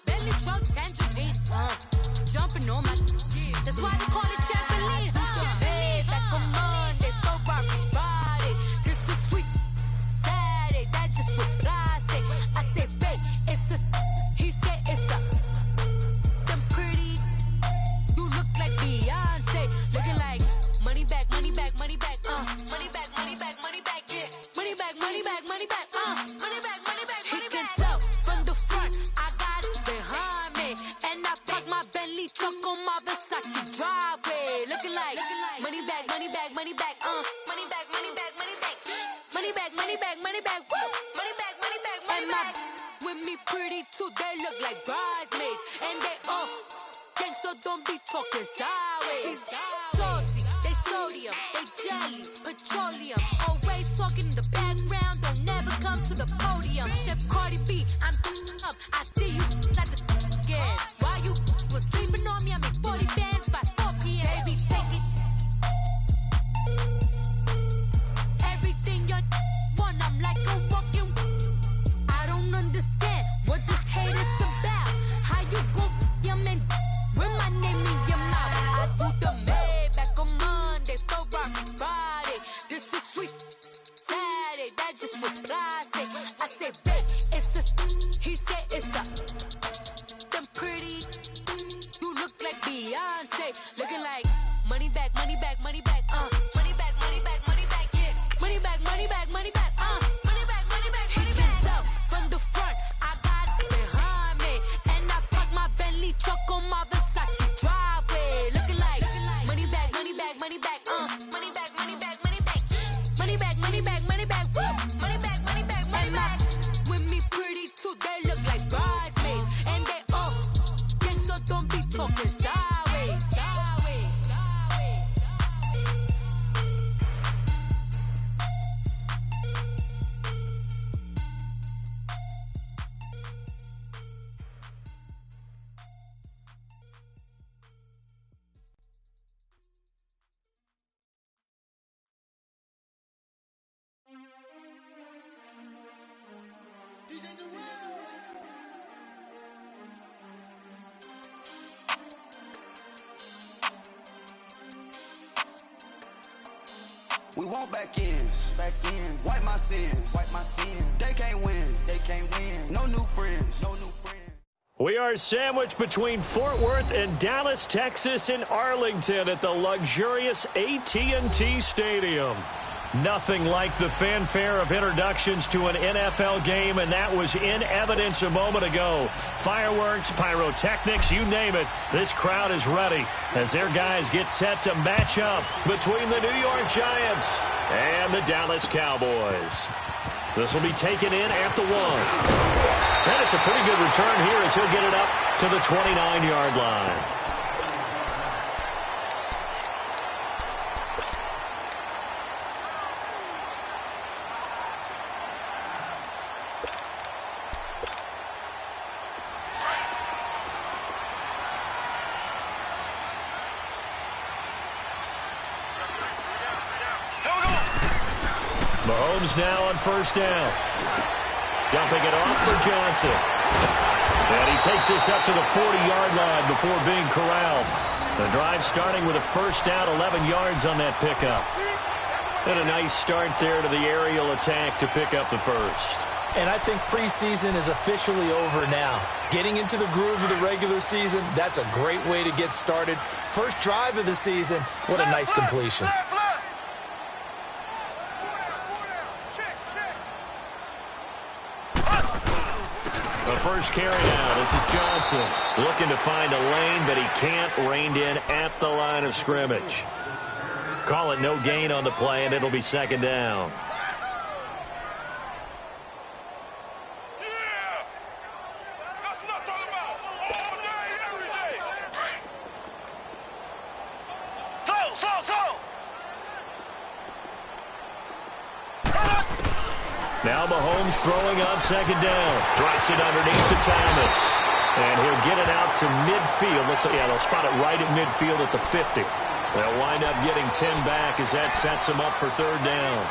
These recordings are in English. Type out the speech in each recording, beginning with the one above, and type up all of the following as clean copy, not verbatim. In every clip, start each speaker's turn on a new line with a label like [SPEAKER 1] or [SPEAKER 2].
[SPEAKER 1] Bentley truck, tangerine, jumping on my, that's why they call it trampoline, Hey, back on Monday, throw rock Friday, this is sweet Saturday, that's just with plastic. I say, babe, it's a, he said it's a, them pretty, you look like Beyonce, looking like money back, money back, money back, money back, money back, money back, yeah, money back, money back, money back, money back, money back. He can tell from the front, I got it behind me, and I park my Bentley truck on my Versace driveway, looking like money back, money back, money back, money back, money back, money back, money back, money back, money back, woo, money back, money back, money back. With me pretty too, they look like bridesmaids, and they all gang, so don't be talking sideways. Salty, they sodium, they jelly, petroleum, always talking in the background, don't never come to the podium. Chef Cardi B, I'm up, I see you at the again. Why you was sleeping on me? I make 40 bands by 4 p.m. Baby, take it. Everything you want, I'm like a walking. I don't understand what this hate is about. How you go your man with my name in your mouth? I do the Maybach on Monday, throw rock Friday. This is sweet Saturday, that's just with plastic. I say, babe, it's a, he said it's a, them pretty, you look like Beyonce, looking like money back, money back, money back, money back, money back, money back, yeah, money back, money back, money back, money back, money back. He can tell from the front, I got it behind me, and I park my Bentley truck on my Versace driveway, looking like money back, money back, money back, money back, money back, money back, money back, money back, money back, woo, money back, money back, money back. With me pretty too, they look like bridesmaids, and they all gang, so don't be talking sideways, sideways, sideways.
[SPEAKER 2] We want back ends, wipe my sins, They can't win, no new friends,
[SPEAKER 3] We are sandwiched between Fort Worth and Dallas, Texas, in Arlington at the luxurious AT&T Stadium. Nothing like the fanfare of introductions to an NFL game, and that was in evidence a moment ago. Fireworks, pyrotechnics, you name it. This crowd is ready as their guys get set to match up between the New York Giants and the Dallas Cowboys. This will be taken in at the 1. And it's a pretty good return here as he'll get it up to the 29-yard line. Mahomes now on first down. Dumping it off for Johnson. And he takes this up to the 40-yard line before being corralled. The drive starting with a first down, 11 yards on that pickup. And a nice start there to the aerial attack to pick up the first.
[SPEAKER 4] And I think preseason is officially over now. Getting into the groove of the regular season, that's a great way to get started. First drive of the season, what a nice completion.
[SPEAKER 3] The first carry now. This is Johnson looking to find a lane, but he can't. Reined in at the line of scrimmage. Call it no gain on the play, and it'll be second down. Now Mahomes throwing on second down. Drops it underneath to Thomas. And he'll get it out to midfield. Looks like, yeah, they'll spot it right at midfield at the 50. They'll wind up getting 10 back as that sets them up for third down.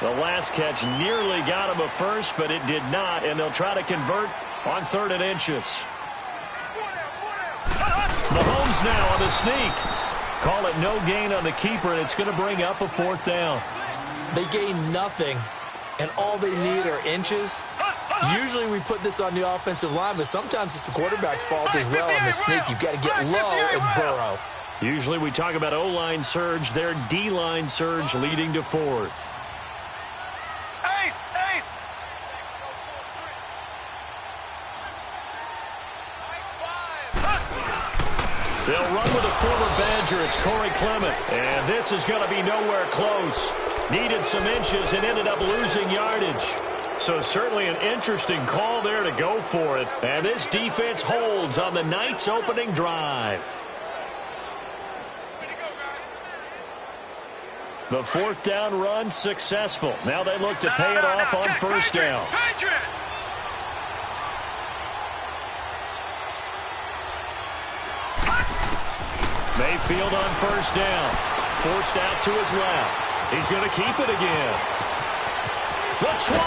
[SPEAKER 3] The last catch nearly got him a first, but it did not, and they'll try to convert on 3rd and inches. Mahomes now on the sneak. Call it no gain on the keeper, and it's going to bring up a 4th down.
[SPEAKER 4] They gain nothing, and all they need are inches. Usually we put this on the offensive line, but sometimes it's the quarterback's fault as well on the sneak. You've got to get low and burrow.
[SPEAKER 3] Usually we talk about O-line surge, their D-line surge leading to 4th. They'll run with a former Badger. It's Corey Clement. And this is going to be nowhere close. Needed some inches and ended up losing yardage. So certainly an interesting call there to go for it. And this defense holds on the night's opening drive. The 4th down run successful. Now they look to pay it off on 1st down. Mayfield on 1st down. Forced out to his left. He's going to keep it again. The 20.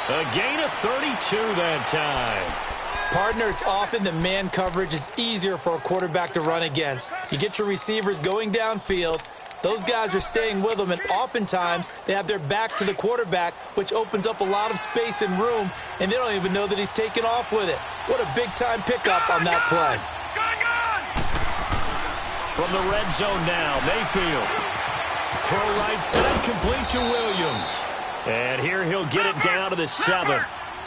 [SPEAKER 3] A gain of 32 that time.
[SPEAKER 4] Partner, it's often the man coverage is easier for a quarterback to run against. You get your receivers going downfield. Those guys are staying with them, and oftentimes they have their back to the quarterback, which opens up a lot of space and room, and they don't even know that he's taken off with it. What a big-time pickup on that play.
[SPEAKER 3] From the red zone now, Mayfield. Throw right side, complete to Williams. And here he'll get it down to the 7.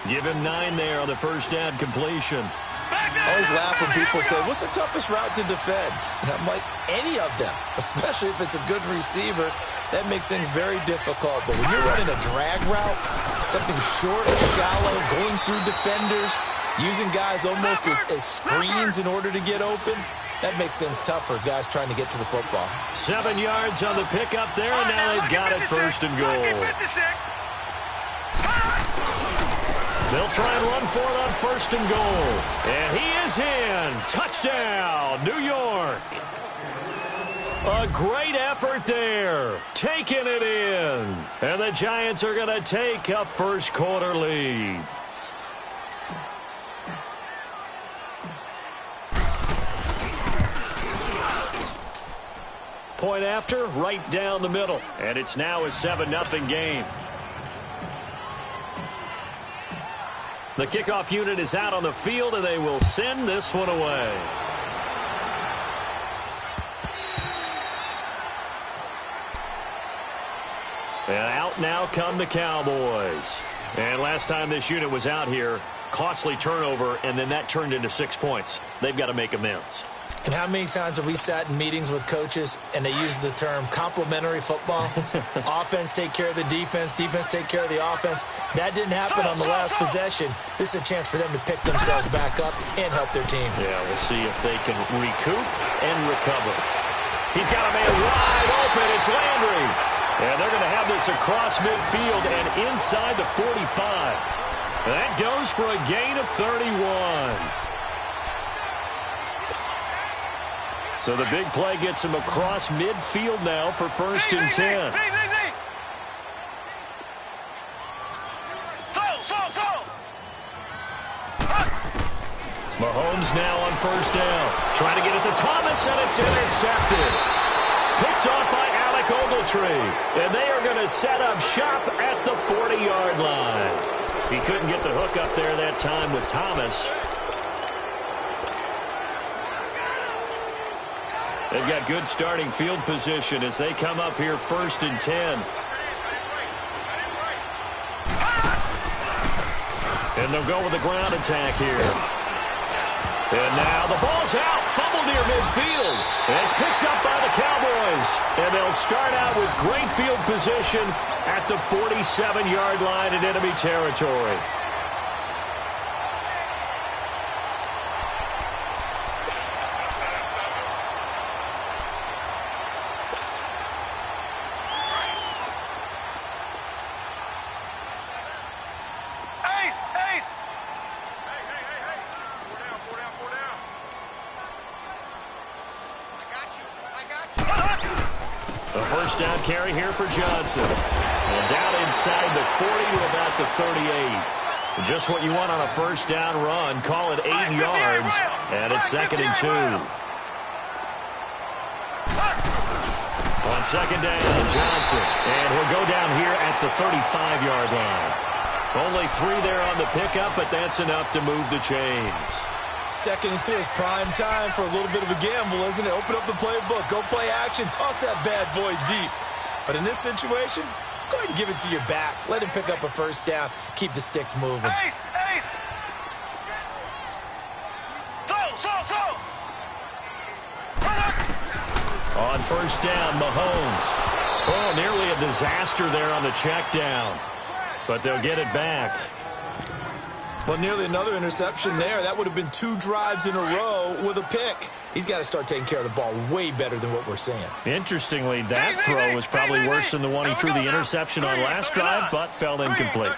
[SPEAKER 3] Give him 9 there on the 1st down completion.
[SPEAKER 4] I always laugh when people say, what's the toughest route to defend? And I'm like, any of them, especially if it's a good receiver. That makes things very difficult. But when you're running a drag route, something short, shallow, going through defenders, using guys almost as screens in order to get open, that makes things tough for guys trying to get to the football.
[SPEAKER 3] 7 yards on the pickup there, and now they've got it 1st and goal. They'll try and run for it on 1st and goal. And he is in. Touchdown, New York. A great effort there. Taking it in. And the Giants are going to take a 1st quarter lead. Point after, right down the middle. And it's now a 7-0 game. The kickoff unit is out on the field, and they will send this one away. And out now come the Cowboys. And last time this unit was out here, costly turnover, and then that turned into 6 points. They've got to make amends.
[SPEAKER 4] And how many times have we sat in meetings with coaches and they use the term complementary football? Offense take care of the defense, defense take care of the offense. That didn't happen on the last possession. This is a chance for them to pick themselves back up and help their team.
[SPEAKER 3] Yeah, we'll see if they can recoup and recover. He's got a man wide open. It's Landry. And they're going to have this across midfield and inside the 45. That goes for a gain of 31. So the big play gets him across midfield now for 1st and 10. Mahomes now on 1st down. Trying to get it to Thomas, and it's intercepted. Picked off by Alec Ogletree. And they are going to set up shop at the 40-yard line. He couldn't get the hook up there that time with Thomas. They've got good starting field position as they come up here 1st and 10. And they'll go with the ground attack here. And now the ball's out. Fumble near midfield. And it's picked up by the Cowboys. And they'll start out with great field position at the 47-yard line in enemy territory. A first down carry here for Johnson. And down inside the 40 to about the 38. Just what you want on a first down run. Call it 8 yards. And it's 2nd and 2. On second down, Johnson. And he'll go down here at the 35-yard line. Only 3 there on the pickup, but that's enough to move the chains.
[SPEAKER 4] 2nd and 2 is prime time for a little bit of a gamble, isn't it? Open up the playbook, go play action, toss that bad boy deep. But in this situation, go ahead and give it to your back. Let him pick up a first down, keep the sticks moving.
[SPEAKER 3] On first down, Mahomes. Oh, nearly a disaster there on the check down. But they'll get it back.
[SPEAKER 4] Well, nearly another interception there. That would have been 2 drives in a row with a pick. He's got to start taking care of the ball way better than what we're seeing.
[SPEAKER 3] Interestingly, that throw was probably worse than the one he threw the interception on last drive, but fell incomplete.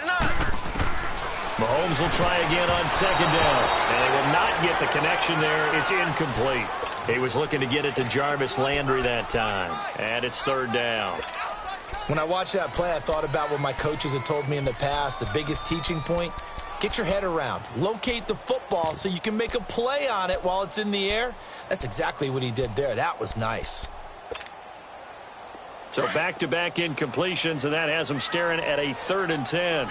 [SPEAKER 3] Mahomes will try again on second down, and they will not get the connection there. It's incomplete. He was looking to get it to Jarvis Landry that time, and it's 3rd down.
[SPEAKER 4] When I watched that play, I thought about what my coaches had told me in the past. The biggest teaching point, get your head around. Locate the football so you can make a play on it while it's in the air. That's exactly what he did there. That was nice.
[SPEAKER 3] So back-to-back incompletions, and that has him staring at a 3rd and 10.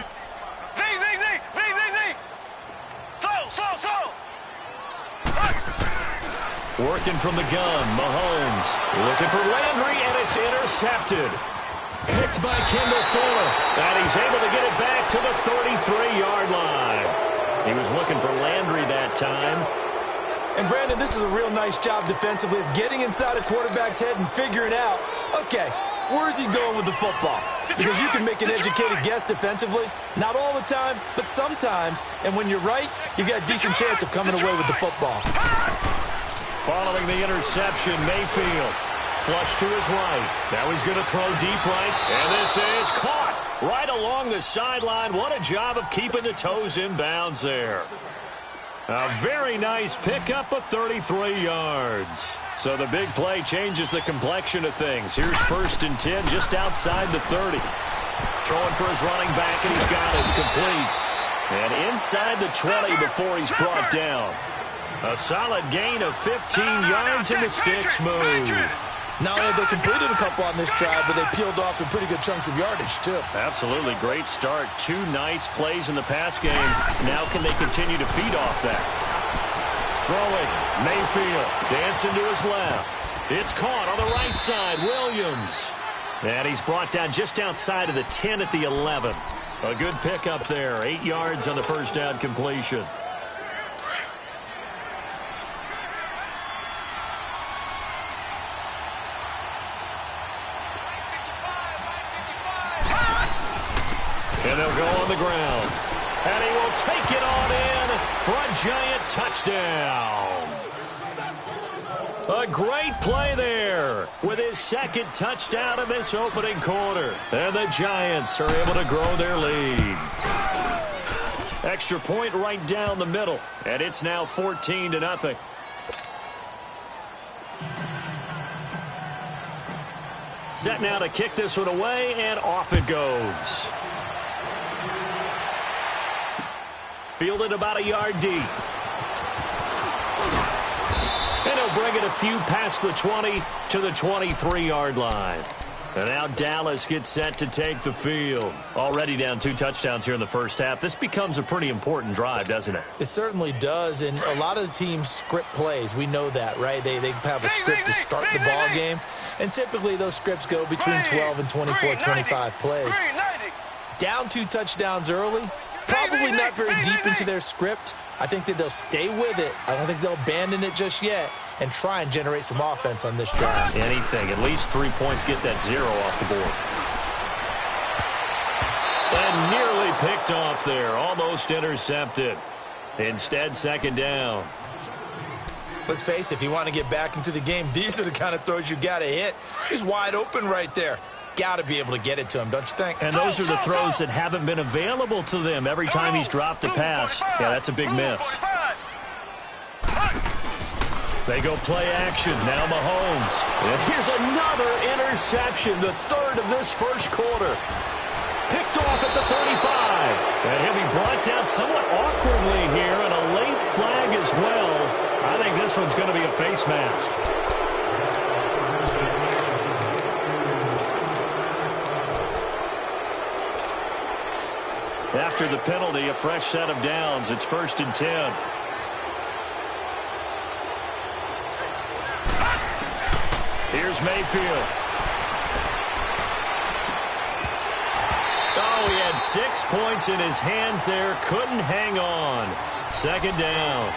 [SPEAKER 3] Working from the gun, Mahomes. Looking for Landry, and it's intercepted. Picked by Kendall Fuller. And he's able to get it back to the 33-yard line. He was looking for Landry that time.
[SPEAKER 4] And, Brandon, this is a real nice job defensively of getting inside a quarterback's head and figuring out, okay, where's he going with the football? Because you can make an educated guess defensively. Not all the time, but sometimes. And when you're right, you've got a decent chance of coming away with the football.
[SPEAKER 3] Following the interception, Mayfield. Flush to his right. Now he's going to throw deep right. And this is caught right along the sideline. What a job of keeping the toes in bounds there. A very nice pickup of 33 yards. So the big play changes the complexion of things. Here's 1st and 10 just outside the 30. Throwing for his running back, and he's got it complete. And inside the 20 before he's brought down. A solid gain of 15 yards, and the sticks move.
[SPEAKER 4] Not only have they completed a couple on this drive, but they peeled off some pretty good chunks of yardage, too.
[SPEAKER 3] Absolutely. Great start. 2 nice plays in the pass game. Now can they continue to feed off that? Throwing. Mayfield. Dancing to his left. It's caught on the right side. Williams. And he's brought down just outside of the 10 at the 11. A good pickup there. 8 yards on the first down completion. And they'll go on the ground. And he will take it on in for a giant touchdown. A great play there with his 2nd touchdown in this opening quarter. And the Giants are able to grow their lead. Extra point right down the middle. And it's now 14-0. Set now to kick this one away, and off it goes. Fielded about a yard deep. And he'll bring it a few past the 20 to the 23-yard line. And now Dallas gets set to take the field. Already down 2 touchdowns here in the first half. This becomes a pretty important drive, doesn't it?
[SPEAKER 4] It certainly does, and a lot of the teams script plays. We know that, right? They have a script to start the ball game, and typically those scripts go between 12 and 24, 25 plays. Down 2 touchdowns early. Probably not very deep into their script. I think that they'll stay with it. I don't think they'll abandon it just yet and try and generate some offense on this drive.
[SPEAKER 3] Anything. At least 3 points, get that 0 off the board. And nearly picked off there. Almost intercepted. Instead, 2nd down.
[SPEAKER 4] Let's face it, if you want to get back into the game, these are the kind of throws you got to hit. He's wide open right there. Got to be able to get it to him, don't you think?
[SPEAKER 3] And those are the throws that haven't been available to them every time he's dropped a pass. Yeah, that's a big miss. They go play action. Now Mahomes. And here's another interception, the third of this first quarter. Picked off at the 35. And he'll be brought down somewhat awkwardly here, and a late flag as well. I think this one's going to be a face mask. After the penalty, a fresh set of downs. It's 1st and 10. Here's Mayfield. Oh, he had 6 points in his hands there. Couldn't hang on. 2nd down.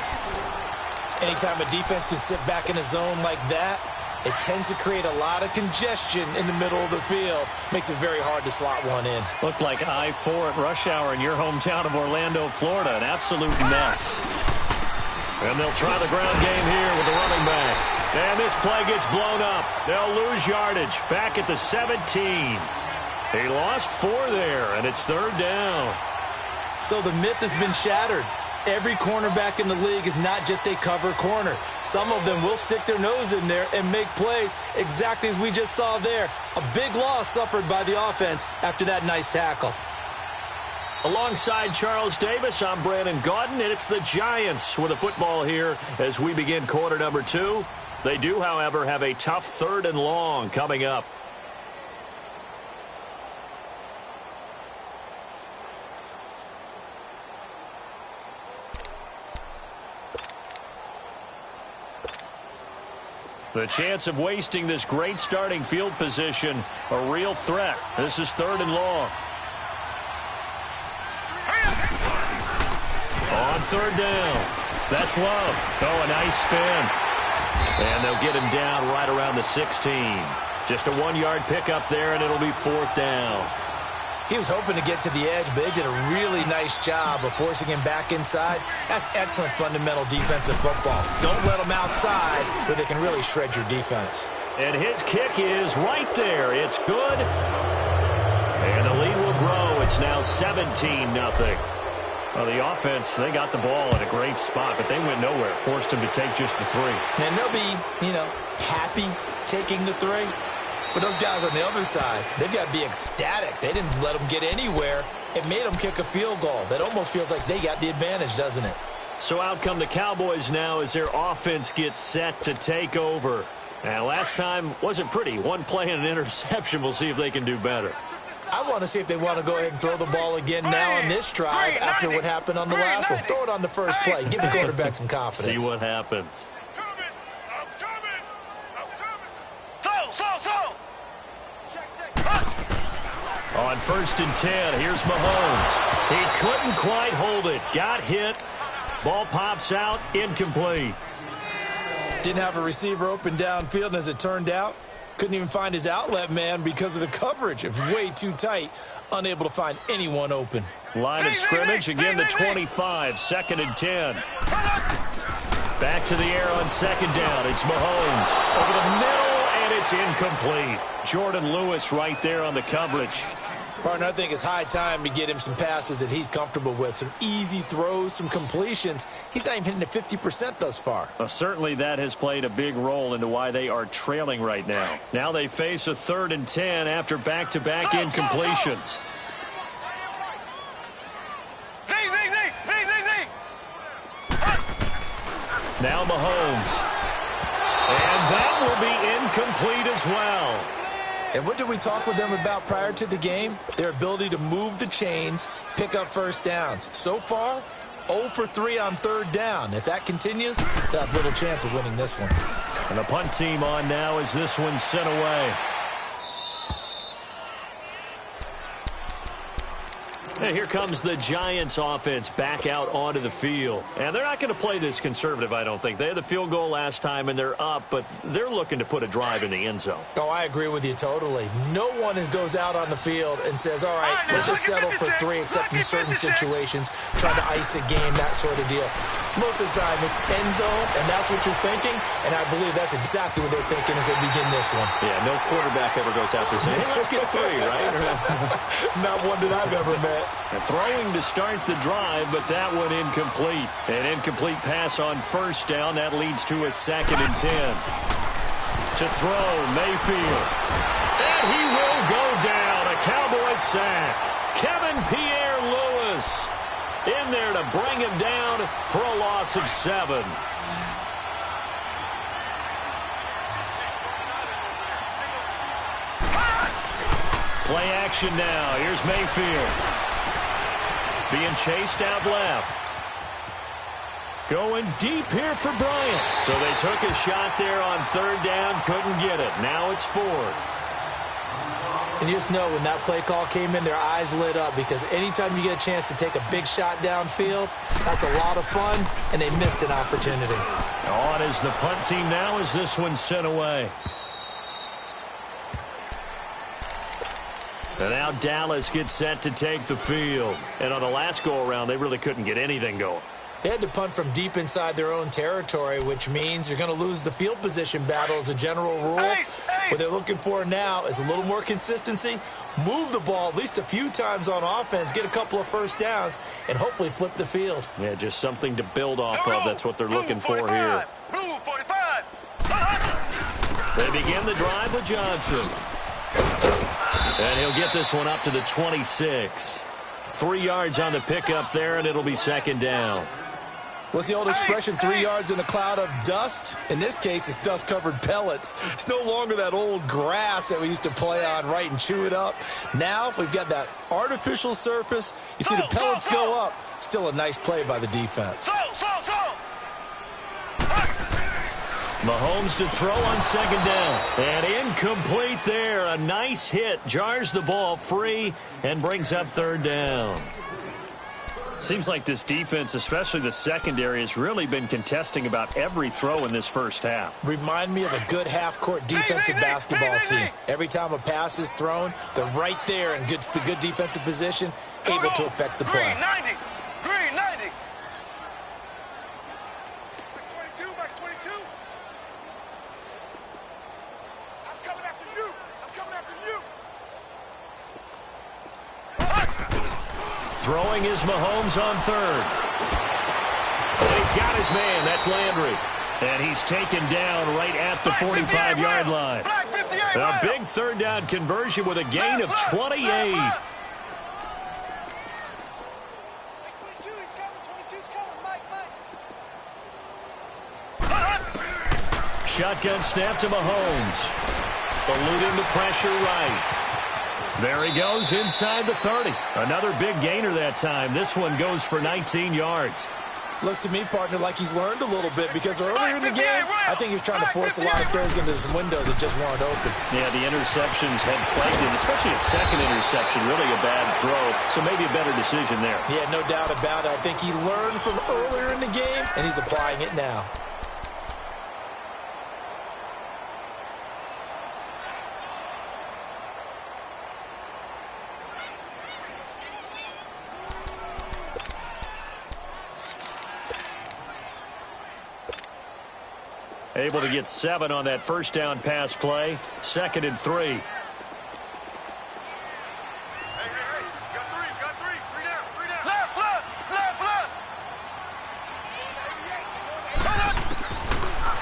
[SPEAKER 4] Anytime a defense can sit back in a zone like that, it tends to create a lot of congestion in the middle of the field. Makes it very hard to slot one in.
[SPEAKER 3] Looked like I-4 at rush hour in your hometown of Orlando, Florida. An absolute mess. And they'll try the ground game here with the running back. And this play gets blown up. They'll lose yardage. Back at the 17. He lost 4 there, and it's 3rd down.
[SPEAKER 4] So the myth has been shattered. Every cornerback in the league is not just a cover corner. Some of them will stick their nose in there and make plays exactly as we just saw there. A big loss suffered by the offense after that nice tackle.
[SPEAKER 3] Alongside Charles Davis, I'm Brandon Gaudin, and it's the Giants with the football here as we begin quarter number 2. They do, however, have a tough 3rd and long coming up. The chance of wasting this great starting field position, a real threat. This is 3rd and long. On 3rd down. That's Love. Oh, a nice spin. And they'll get him down right around the 16. Just a 1-yard pickup there, and it'll be 4th down.
[SPEAKER 4] He was hoping to get to the edge, but they did a really nice job of forcing him back inside. That's excellent fundamental defensive football. Don't let them outside where they can really shred your defense.
[SPEAKER 3] And his kick is right there. It's good. And the lead will grow. It's now 17-0. Well, the offense, they got the ball in a great spot, but they went nowhere. Forced him to take just the 3.
[SPEAKER 4] And they'll be, happy taking the 3. But those guys on the other side, they've got to be ecstatic. They didn't let them get anywhere. It made them kick a field goal. That almost feels like they got the advantage, doesn't it?
[SPEAKER 3] So out come the Cowboys now as their offense gets set to take over. Now, last time wasn't pretty. 1 play and an interception. We'll see if they can do better.
[SPEAKER 4] I want to see if they want to go ahead and throw the ball again now on this drive after what happened on the last one. Throw it on the first play. Give the quarterback some confidence.
[SPEAKER 3] See what happens. On 1st and 10, here's Mahomes. He couldn't quite hold it. Got hit. Ball pops out. Incomplete.
[SPEAKER 4] Didn't have a receiver open downfield, and as it turned out, couldn't even find his outlet man because of the coverage. It was way too tight. Unable to find anyone open.
[SPEAKER 3] Line of scrimmage. Again, the 25. 2nd and 10. Back to the air on 2nd down. It's Mahomes. Over the middle, and it's incomplete. Jordan Lewis right there on the coverage.
[SPEAKER 4] Partner, I think it's high time to get him some passes that he's comfortable with. Some easy throws, some completions. He's not even hitting the 50% thus far.
[SPEAKER 3] Well, certainly that has played a big role into why they are trailing right now. Now they face a 3rd and 10 after back-to-back incompletions. Now Mahomes. And that will be incomplete as well.
[SPEAKER 4] And what did we talk with them about prior to the game? Their ability to move the chains, pick up first downs. So far, 0 for 3 on 3rd down. If that continues, they'll have little chance of winning this one.
[SPEAKER 3] And the punt team on now as this one's sent away. And here comes the Giants offense back out onto the field. And they're not going to play this conservative, I don't think. They had the field goal last time, and they're up, but they're looking to put a drive in the end zone.
[SPEAKER 4] Oh, I agree with you totally. No one goes out on the field and says, all right, let's just settle for 3, except in certain situations, trying to ice a game, that sort of deal. Most of the time, it's end zone, and that's what you're thinking, and I believe that's exactly what they're thinking as they begin this one.
[SPEAKER 3] Yeah, no quarterback ever goes out there saying, hey, let's get 3, right?
[SPEAKER 4] Not one that I've ever met.
[SPEAKER 3] And throwing to start the drive, but that one incomplete. An incomplete pass on first down. That leads to a 2nd and 10. To throw, Mayfield. And he will go down. A Cowboys sack. Kevin Pierre-Louis in there to bring him down for a loss of 7. Play action now. Here's Mayfield. Being chased out left. Going deep here for Bryant. So they took a shot there on 3rd down. Couldn't get it. Now it's 4th.
[SPEAKER 4] And you just know when that play call came in, their eyes lit up, because anytime you get a chance to take a big shot downfield, that's a lot of fun, and they missed an opportunity.
[SPEAKER 3] On is the punt team now as this one's sent away. And now Dallas gets set to take the field. And on the last go-around, they really couldn't get anything going.
[SPEAKER 4] They had to punt from deep inside their own territory, which means you're going to lose the field position battle as a general rule. What they're looking for now is a little more consistency, move the ball at least a few times on offense, get a couple of first downs, and hopefully flip the field.
[SPEAKER 3] Yeah, just something to build off of. That's what they're looking for here.
[SPEAKER 2] Blue 45.
[SPEAKER 3] They begin the drive with Johnson. And he'll get this one up to the 26. 3 yards on the pickup there, and it'll be 2nd down.
[SPEAKER 4] What's the old expression, 3 yards in a cloud of dust? In this case, it's dust-covered pellets. It's no longer that old grass that we used to play on, right, and chew it up. Now we've got that artificial surface. You see the pellets go up. Still a nice play by the defense.
[SPEAKER 3] Mahomes to throw on 2nd down. And incomplete there. A nice hit. Jars the ball free and brings up 3rd down. Seems like this defense, especially the secondary, has really been contesting about every throw in this first half.
[SPEAKER 4] Remind me of a good half-court defensive basketball team. Every time a pass is thrown, they're right there in good defensive position, able to affect the play.
[SPEAKER 2] Green 90. Back 22. I'm coming after you.
[SPEAKER 3] Throwing is Mahomes on 3rd. And he's got his man. That's Landry. And he's taken down right at the 45-yard line. A big 3rd down conversion with a gain of 28. Shotgun snap to Mahomes. Eluding the pressure right. There he goes inside the 30. Another big gainer that time. This one goes for 19 yards.
[SPEAKER 4] Looks to me, partner, like he's learned a little bit, because earlier in the game, I think he was trying to force a lot of throws into some windows that just weren't open.
[SPEAKER 3] Yeah, the interceptions had plagued him, especially a 2nd interception. Really a bad throw, so maybe a better decision there.
[SPEAKER 4] Yeah, no doubt about it. I think he learned from earlier in the game, and he's applying it now.
[SPEAKER 3] Able to get 7 on that first down pass play. 2nd and 3.
[SPEAKER 2] Hey, got three. Three down. Left.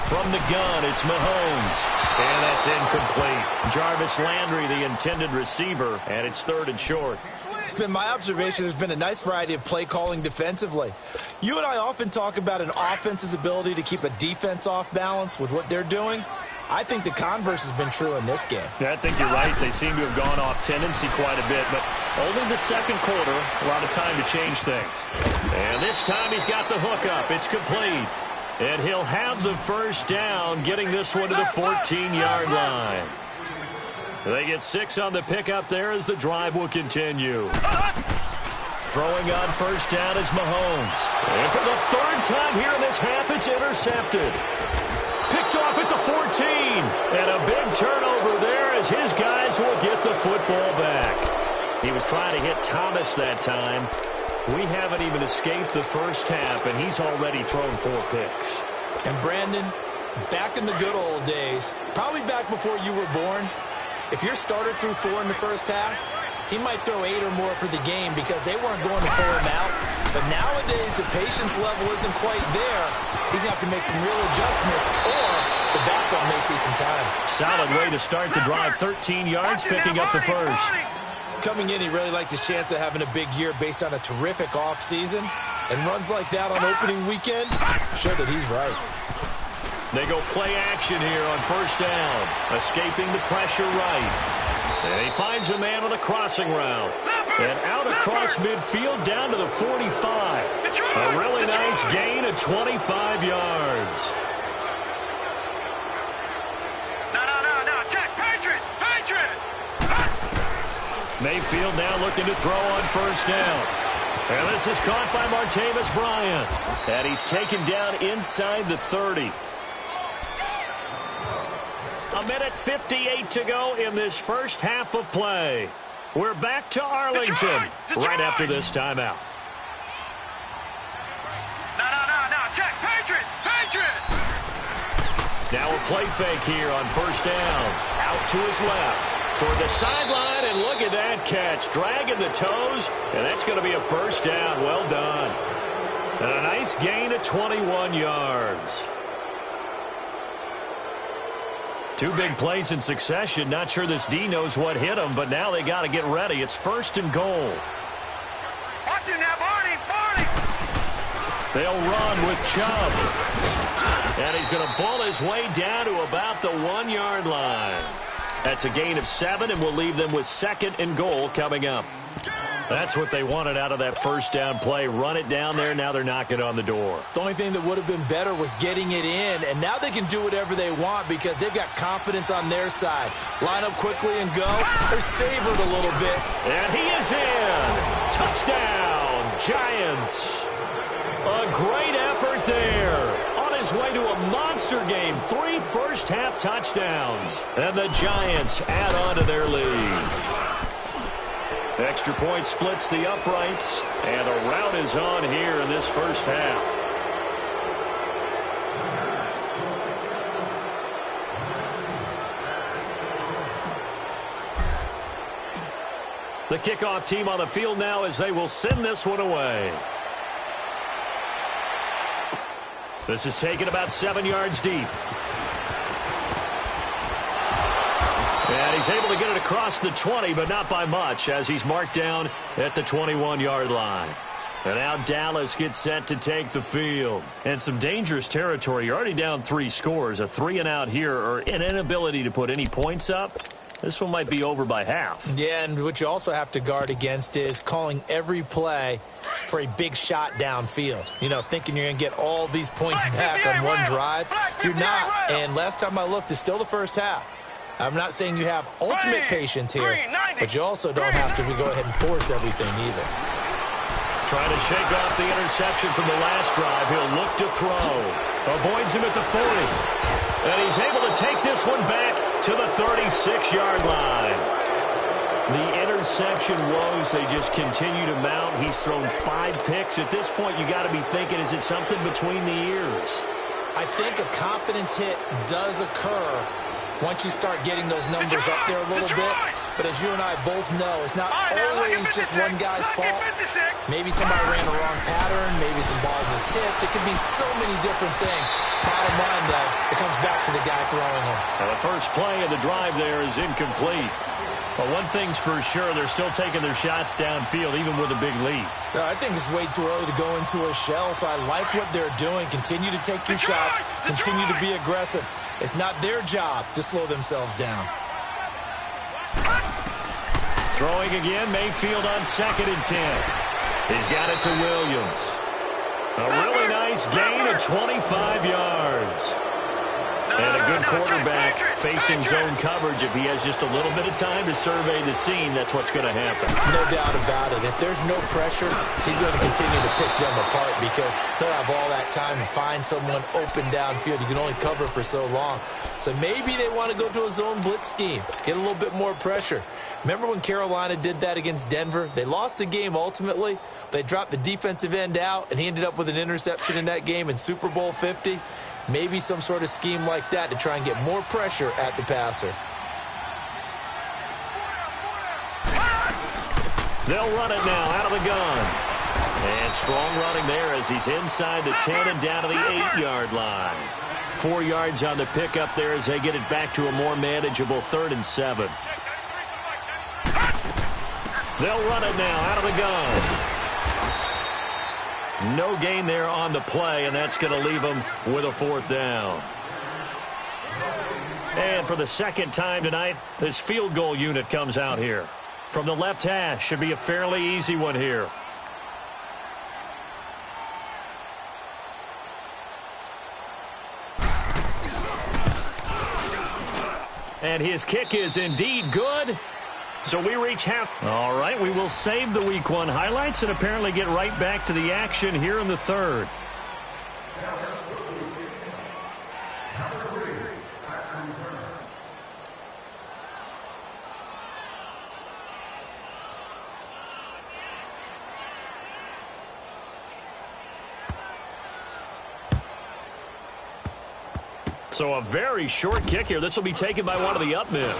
[SPEAKER 3] From the gun, it's Mahomes. And that's incomplete. Jarvis Landry, the intended receiver, and it's 3rd and short.
[SPEAKER 4] It's been my observation there's been a nice variety of play calling defensively. You and I often talk about an offense's ability to keep a defense off balance with what they're doing. I think the converse has been true in this game.
[SPEAKER 3] Yeah, I think you're right. They seem to have gone off tendency quite a bit, but only the 2nd quarter, a lot of time to change things. And this time he's got the hook up. It's complete. And he'll have the first down, getting this one to the 14-yard line. They get 6 on the pickup there as the drive will continue. Throwing on first down is Mahomes. And for the 3rd time here in this half, it's intercepted. Picked off at the 14. And a big turnover there as his guys will get the football back. He was trying to hit Thomas that time. We haven't even escaped the first half, and he's already thrown 4 picks.
[SPEAKER 4] And Brandon, back in the good old days, probably back before you were born, if your starter threw 4 in the first half, he might throw 8 or more for the game because they weren't going to pull him out. But nowadays, the patience level isn't quite there. He's going to have to make some real adjustments, or the backup may see some time.
[SPEAKER 3] Solid way to start the drive. 13 yards, picking up the first.
[SPEAKER 4] Coming in, he really liked his chance of having a big year based on a terrific offseason. And runs like that on opening weekend, sure that he's right.
[SPEAKER 3] They go play action here on first down. Escaping the pressure right. And he finds a man on a crossing route. And out across midfield down to the 45. A really nice gain of 25 yards.
[SPEAKER 5] No, check, Patriot!
[SPEAKER 3] Mayfield now looking to throw on first down. And this is caught by Martavis Bryant. And he's taken down inside the 30. A minute 58 to go in this first half of play. We're back to Arlington right after this timeout.
[SPEAKER 5] No, check, Patriot!
[SPEAKER 3] Now a play fake here on first down. Out to his left. Toward the sideline, and look at that catch. Dragging the toes, and that's going to be a first down. Well done. And a nice gain of 21 yards. Two big plays in succession. Not sure this D knows what hit him, but now they got to get ready. It's first and goal.
[SPEAKER 5] Watch him now, Barney!
[SPEAKER 3] They'll run with Chubb. And he's going to bull his way down to about the 1 yard line. That's a gain of 7, and we'll leave them with second and goal coming up. That's what they wanted out of that first down play. Run it down there. Now they're knocking on the door.
[SPEAKER 4] The only thing that would have been better was getting it in, and now they can do whatever they want because they've got confidence on their side. Line up quickly and go. They're savored a little bit.
[SPEAKER 3] And he is in. Touchdown, Giants. A great effort there. His way to a monster game. 3 first-half touchdowns. And the Giants add on to their lead. Extra point splits the uprights. And a rout is on here in this first half. The kickoff team on the field now as they will send this one away. This is taken about 7 yards deep. And he's able to get it across the 20, but not by much, as he's marked down at the 21-yard line. And now Dallas gets set to take the field. And some dangerous territory. You're already down 3 scores. A 3-and-out here, or an inability to put any points up. This one might be over by half.
[SPEAKER 4] Yeah, and what you also have to guard against is calling every play for a big shot downfield. You know, thinking you're going to get all these points back on one drive. You're not. And last time I looked, it's still the first half. I'm not saying you have ultimate patience here, but you also don't have to go ahead and force everything either.
[SPEAKER 3] Trying to shake off the interception from the last drive. He'll look to throw. Avoids him at the 40. And he's able to take this one back to the 36-yard line. The interception woes, they just continue to mount. He's thrown 5 picks. At this point, you got to be thinking, is it something between the ears?
[SPEAKER 4] I think a confidence hit does occur once you start getting those numbers up there a little bit. But as you and I both know, it's not always just one guy's fault. Maybe somebody ran a wrong pattern. Maybe some balls were tipped. It could be so many different things. Bottom line, though, it comes back to the guy throwing them.
[SPEAKER 3] Well, the first play of the drive there is incomplete. But one thing's for sure, they're still taking their shots downfield, even with a big lead.
[SPEAKER 4] I think it's way too early to go into a shell, so I like what they're doing. Continue to take your shots. Continue to be aggressive. It's not their job to slow themselves down.
[SPEAKER 3] Throwing again, Mayfield on 2nd and 10. He's got it to Williams. A really nice gain of 25 yards. And a good quarterback facing zone coverage. If he has just a little bit of time to survey the scene, that's what's going to happen.
[SPEAKER 4] No doubt about it. If there's no pressure, he's going to continue to pick them apart because he'll have all that time to find someone open downfield. You can only cover for so long. So maybe they want to go to a zone blitz scheme, get a little bit more pressure. Remember when Carolina did that against Denver? They lost the game ultimately. They dropped the defensive end out, and he ended up with an interception in that game in Super Bowl 50. Maybe some sort of scheme like that to try and get more pressure at the passer.
[SPEAKER 3] They'll run it now out of the gun. And strong running there as he's inside the 10 and down to the 8-yard line. 4 yards on the pickup there as they get it back to a more manageable 3rd and 7. They'll run it now out of the gun. No gain there on the play, and that's going to leave them with a 4th down. And for the second time tonight, this field goal unit comes out here. From the left hash, should be a fairly easy one here. And his kick is indeed good. So we reach half. All right, we will save the Week 1 highlights and apparently get right back to the action here in the 3rd. So a very short kick here. This will be taken by one of the up men.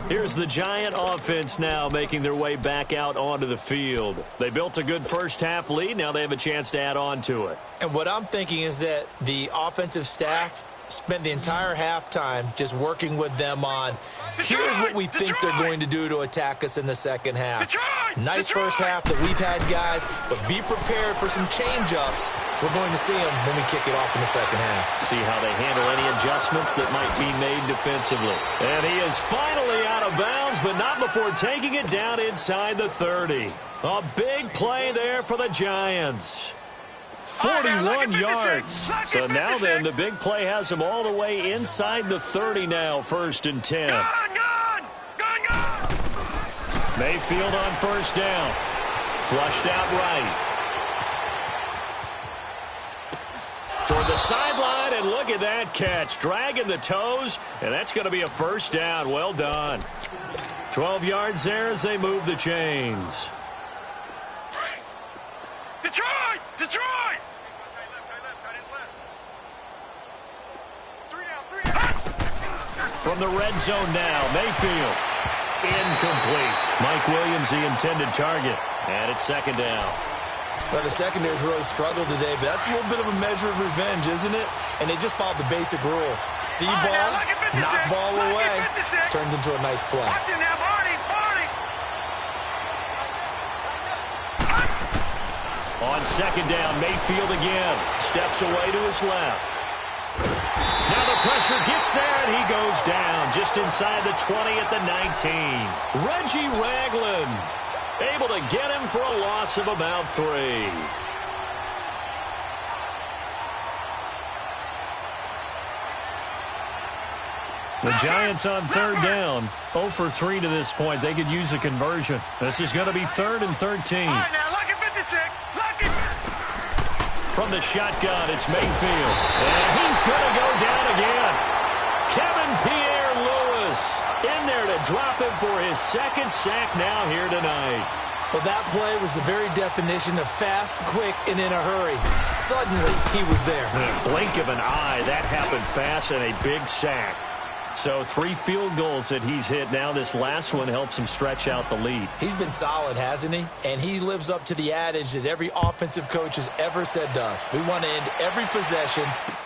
[SPEAKER 3] Here's the Giant offense now making their way back out onto the field. They built a good first-half lead. Now they have a chance to add on to it.
[SPEAKER 4] And what I'm thinking is that the offensive staff spent the entire halftime just working with them on, here's what we think they're going to do to attack us in the second half. Nice first half that we've had, guys, but be prepared for some change-ups. We're going to see them when we kick it off in the second half.
[SPEAKER 3] See how they handle any adjustments that might be made defensively. And he is finally out of bounds, but not before taking it down inside the 30. A big play there for the Giants. 41 yards. So now then, the big play has them all the way inside the 30 now, 1st and 10. Mayfield on 1st down. Flushed out right. Toward the sideline, and look at that catch. Dragging the toes, and that's going to be a 1st down. Well done. 12 yards there as they move the chains.
[SPEAKER 5] Detroit! Detroit!
[SPEAKER 3] From the red zone now, Mayfield. Incomplete. Mike Williams, the intended target. And it's 2nd down.
[SPEAKER 4] Well, the secondary's really struggled today, but that's a little bit of a measure of revenge, isn't it? And they just followed the basic rules. See ball, knock ball away. Turns into a nice play.
[SPEAKER 3] On 2nd down, Mayfield again. Steps away to his left. Now the pressure gets there, and he goes down just inside the 20 at the 19. Reggie Ragland able to get him for a loss of about 3. The Giants on 3rd down. 0 for 3 to this point. They could use a conversion. This is going to be 3rd and 13.
[SPEAKER 5] All right, now, lucky 56. Lucky.
[SPEAKER 3] From the shotgun, it's Mayfield. And he's going to go down again. Kevin Pierre-Louis in there to drop him for his 2nd sack now here tonight.
[SPEAKER 4] Well, that play was the very definition of fast, quick, and in a hurry. Suddenly, he was there.
[SPEAKER 3] In a blink of an eye, that happened fast, and a big sack. So 3 field goals that he's hit now. This last one helps him stretch out the lead.
[SPEAKER 4] He's been solid, hasn't he? And he lives up to the adage that every offensive coach has ever said to us. We want to end every possession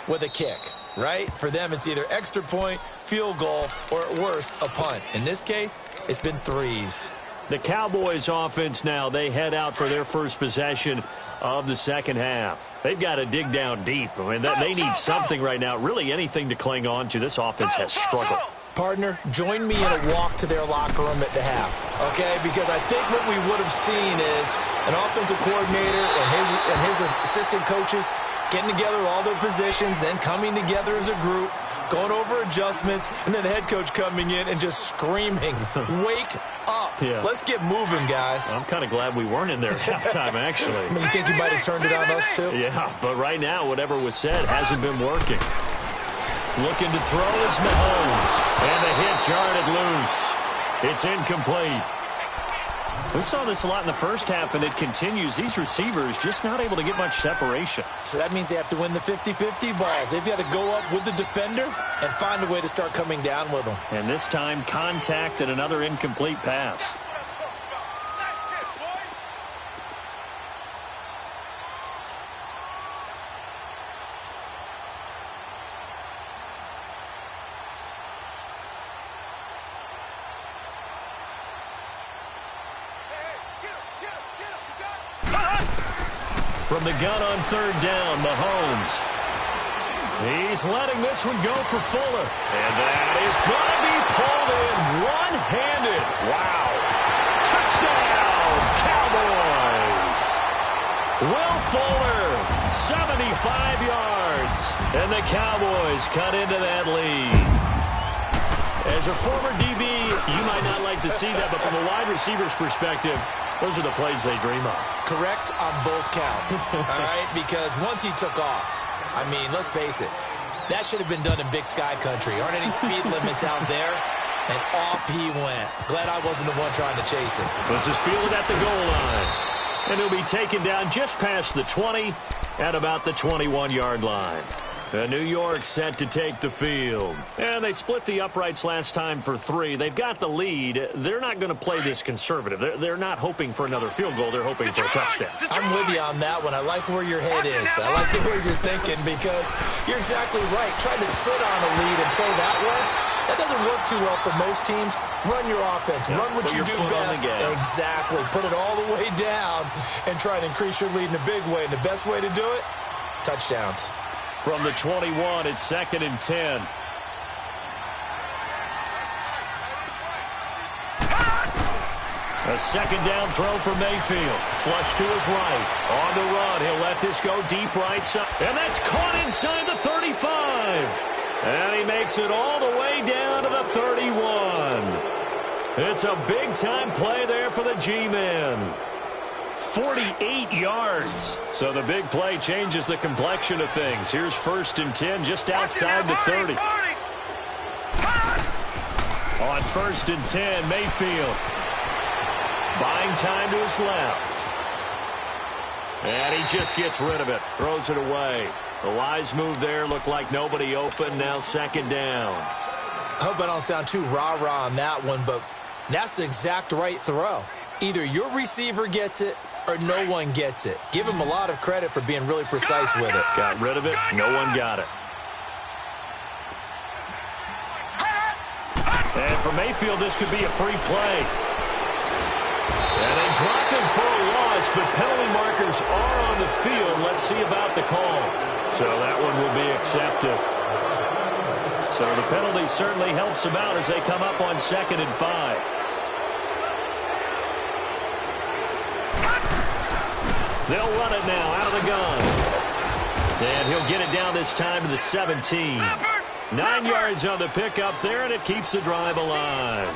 [SPEAKER 4] with a kick, right? For them, it's either extra point, field goal, or at worst, a punt. In this case, it's been 3s.
[SPEAKER 3] The Cowboys offense now, they head out for their first possession of the second half. They've got to dig down deep. I mean, they need something right now, really anything to cling on to. This offense has struggled.
[SPEAKER 4] Partner, join me in a walk to their locker room at the half, okay? Because I think what we would have seen is an offensive coordinator and his assistant coaches getting together with all their positions, then coming together as a group, going over adjustments, and then the head coach coming in and just screaming, wake up.
[SPEAKER 3] Yeah.
[SPEAKER 4] Let's get moving, guys.
[SPEAKER 3] I'm kind of glad we weren't in there at halftime, actually.
[SPEAKER 4] I mean, you think you might have turned it on us, too?
[SPEAKER 3] Yeah, but right now, whatever was said hasn't been working. Looking to throw is Mahomes. And the hit jarred it loose. It's incomplete. We saw this a lot in the first half, and it continues. These receivers just not able to get much separation.
[SPEAKER 4] So that means they have to win the 50-50 balls. They've got to go up with the defender and find a way to start coming down with them.
[SPEAKER 3] And this time, contact and another incomplete pass. From the gun on third down, Mahomes. He's letting this one go for Fuller. And that is going to be pulled in one-handed. Wow. Touchdown, Cowboys. Will Fuller, 75 yards. And the Cowboys cut into that lead. As a former DB, you might not like to see that, but from a wide receiver's perspective, those are the plays they dream of.
[SPEAKER 4] Correct on both counts, all right? Because once he took off, I mean, let's face it, that should have been done in Big Sky country. Aren't any speed limits out there? And off he went. Glad I wasn't the one trying to chase him.
[SPEAKER 3] This is fielded at the goal line. And he'll be taken down just past the 20 at about the 21-yard line. New York set to take the field. And they split the uprights last time for 3. They've got the lead. They're not going to play this conservative. They're not hoping for another field goal. They're hoping for a touchdown.
[SPEAKER 4] I'm with you on that one. I like where your head is. I like the way you're thinking because you're exactly right. Trying to sit on a lead and play that way, that doesn't work too well for most teams. Run your offense. Run what you do best. Exactly. Put it all the way down and try to increase your lead in a big way. And the best way to do it, touchdowns.
[SPEAKER 3] From the 21, it's 2nd and 10. A second down throw for Mayfield. Flush to his right. On the run. He'll let this go deep right side. And that's caught inside the 35. And he makes it all the way down to the 31. It's a big-time play there for the G-men. 48 yards. So the big play changes the complexion of things. Here's 1st and 10 just outside the 30. On 1st and 10, Mayfield. Buying time to his left. And he just gets rid of it. Throws it away. The wise move there. Looked like nobody open. Now 2nd down.
[SPEAKER 4] I hope I don't sound too rah-rah on that one, but that's the exact right throw. Either your receiver gets it or no one gets it. Give him a lot of credit for being really precise with it.
[SPEAKER 3] Got rid of it. No one got it. And for Mayfield, this could be a free play. And they drop him for a loss, but penalty markers are on the field. Let's see about the call. So that one will be accepted. So the penalty certainly helps them out as they come up on 2nd and 5. They'll run it now out of the gun. And he'll get it down this time to the 17. 9 yards on the pickup there, and it keeps the drive alive.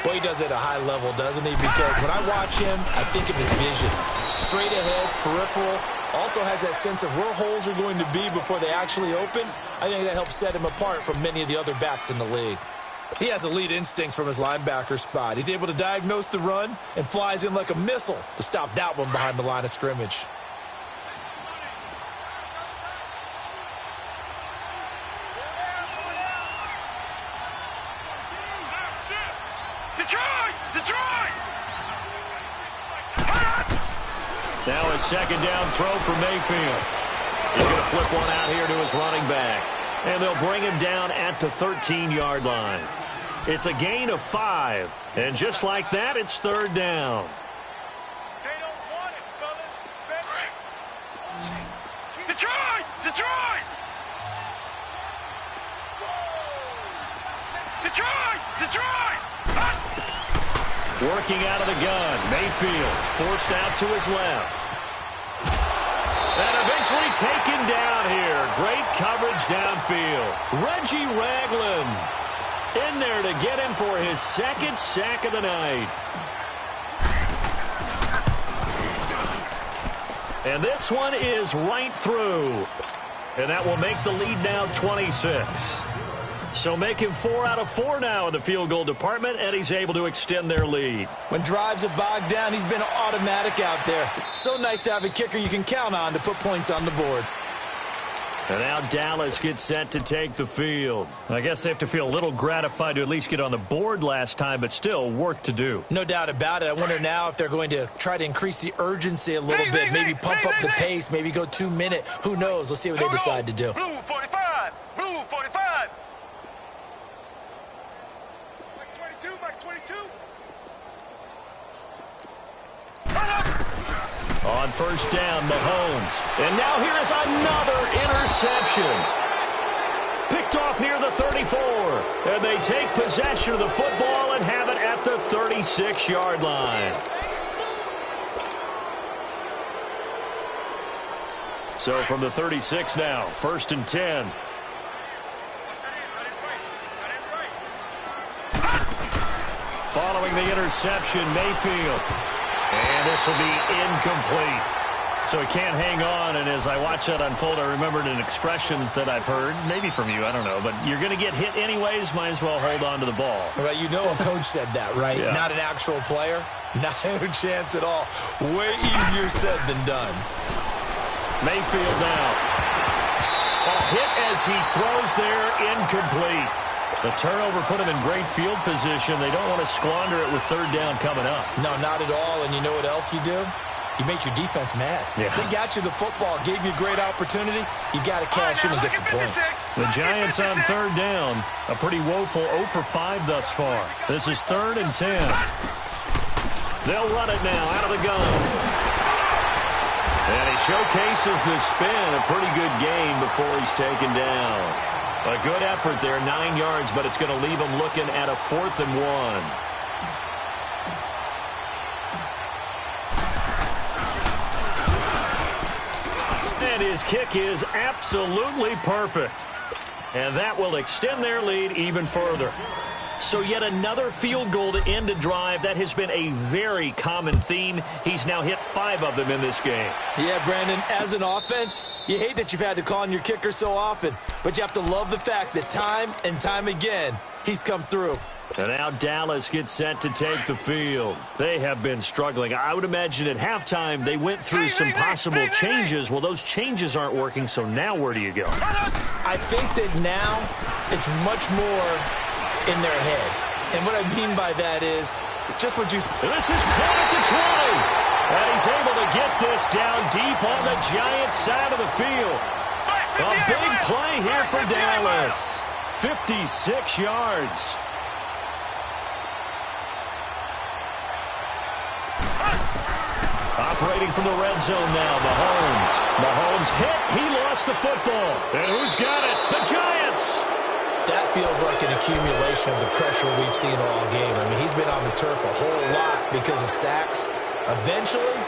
[SPEAKER 4] Well, he does it at a high level, doesn't he? Because when I watch him, I think of his vision. Straight ahead, peripheral. Also has that sense of where holes are going to be before they actually open. I think that helps set him apart from many of the other backs in the league. He has elite instincts from his linebacker spot. He's able to diagnose the run and flies in like a missile to stop that one behind the line of scrimmage.
[SPEAKER 3] Now a 2nd down throw for Mayfield. He's going to flip one out here to his running back. And they'll bring him down at the 13-yard line. It's a gain of 5. And just like that, it's 3rd down.
[SPEAKER 5] They don't want it, fellas. Detroit! Detroit! Detroit! Detroit!
[SPEAKER 3] Working out of the gun. Mayfield forced out to his left. And eventually taken down here. Great coverage downfield. Reggie Ragland in there to get him for his 2nd sack of the night. And this one is right through. And that will make the lead now 26. So make him 4 out of 4 now in the field goal department, and he's able to extend their lead.
[SPEAKER 4] When drives are bogged down, he's been automatic out there. So nice to have a kicker you can count on to put points on the board.
[SPEAKER 3] And now Dallas gets set to take the field. I guess they have to feel a little gratified to at least get on the board last time, but still work to do.
[SPEAKER 4] No doubt about it. I wonder now if they're going to try to increase the urgency a little bit, maybe pump up the pace, maybe go 2-minute. Who knows? Let's see what they decide to do.
[SPEAKER 5] Blue 45. Blue 45. Mike 22.
[SPEAKER 3] On first down, Mahomes. And now here is another interception. Picked off near the 34. And they take possession of the football and have it at the 36-yard line. So from the 36 now, 1st and 10. Following the interception, Mayfield. And this will be incomplete. So he can't hang on, and as I watch that unfold, I remembered an expression that I've heard, maybe from you, I don't know, but you're going to get hit anyways, might as well hold on to the ball.
[SPEAKER 4] Right, you know a coach said that, right?
[SPEAKER 3] Yeah.
[SPEAKER 4] Not an actual player. Not a chance at all. Way easier said than done.
[SPEAKER 3] Mayfield now. A hit as he throws there, incomplete. The turnover put him in great field position. They don't want to squander it with 3rd down coming up.
[SPEAKER 4] No, not at all. And you know what else you do? You make your defense mad.
[SPEAKER 3] Yeah.
[SPEAKER 4] They got you the football, gave you a great opportunity. You got to cash in and get some points.
[SPEAKER 3] The Giants on 3rd down. A pretty woeful 0 for 5 thus far. This is 3rd and 10. They'll run it now out of the gun. And he showcases the spin. A pretty good game before he's taken down. A good effort there, 9 yards, but it's going to leave him looking at a 4th and 1. And his kick is absolutely perfect. And that will extend their lead even further. So yet another field goal to end a drive. That has been a very common theme. He's now hit 5 of them in this game.
[SPEAKER 4] Yeah, Brandon, as an offense, you hate that you've had to call on your kicker so often, but you have to love the fact that time and time again, he's come through.
[SPEAKER 3] And now Dallas gets set to take the field. They have been struggling. I would imagine at halftime they went through some possible changes. Well, those changes aren't working, so now where do you go?
[SPEAKER 4] I think that now it's much more in their head. And what I mean by that is just what you said.
[SPEAKER 3] This is caught at the 20. And he's able to get this down deep on the Giants side of the field. A big play here for Dallas. 56 yards. Operating from the red zone now, Mahomes. Mahomes hit. He lost the football. And who's got it? The Giants.
[SPEAKER 4] That feels like an accumulation of the pressure we've seen all game. I mean, he's been on the turf a whole lot because of sacks. Eventually,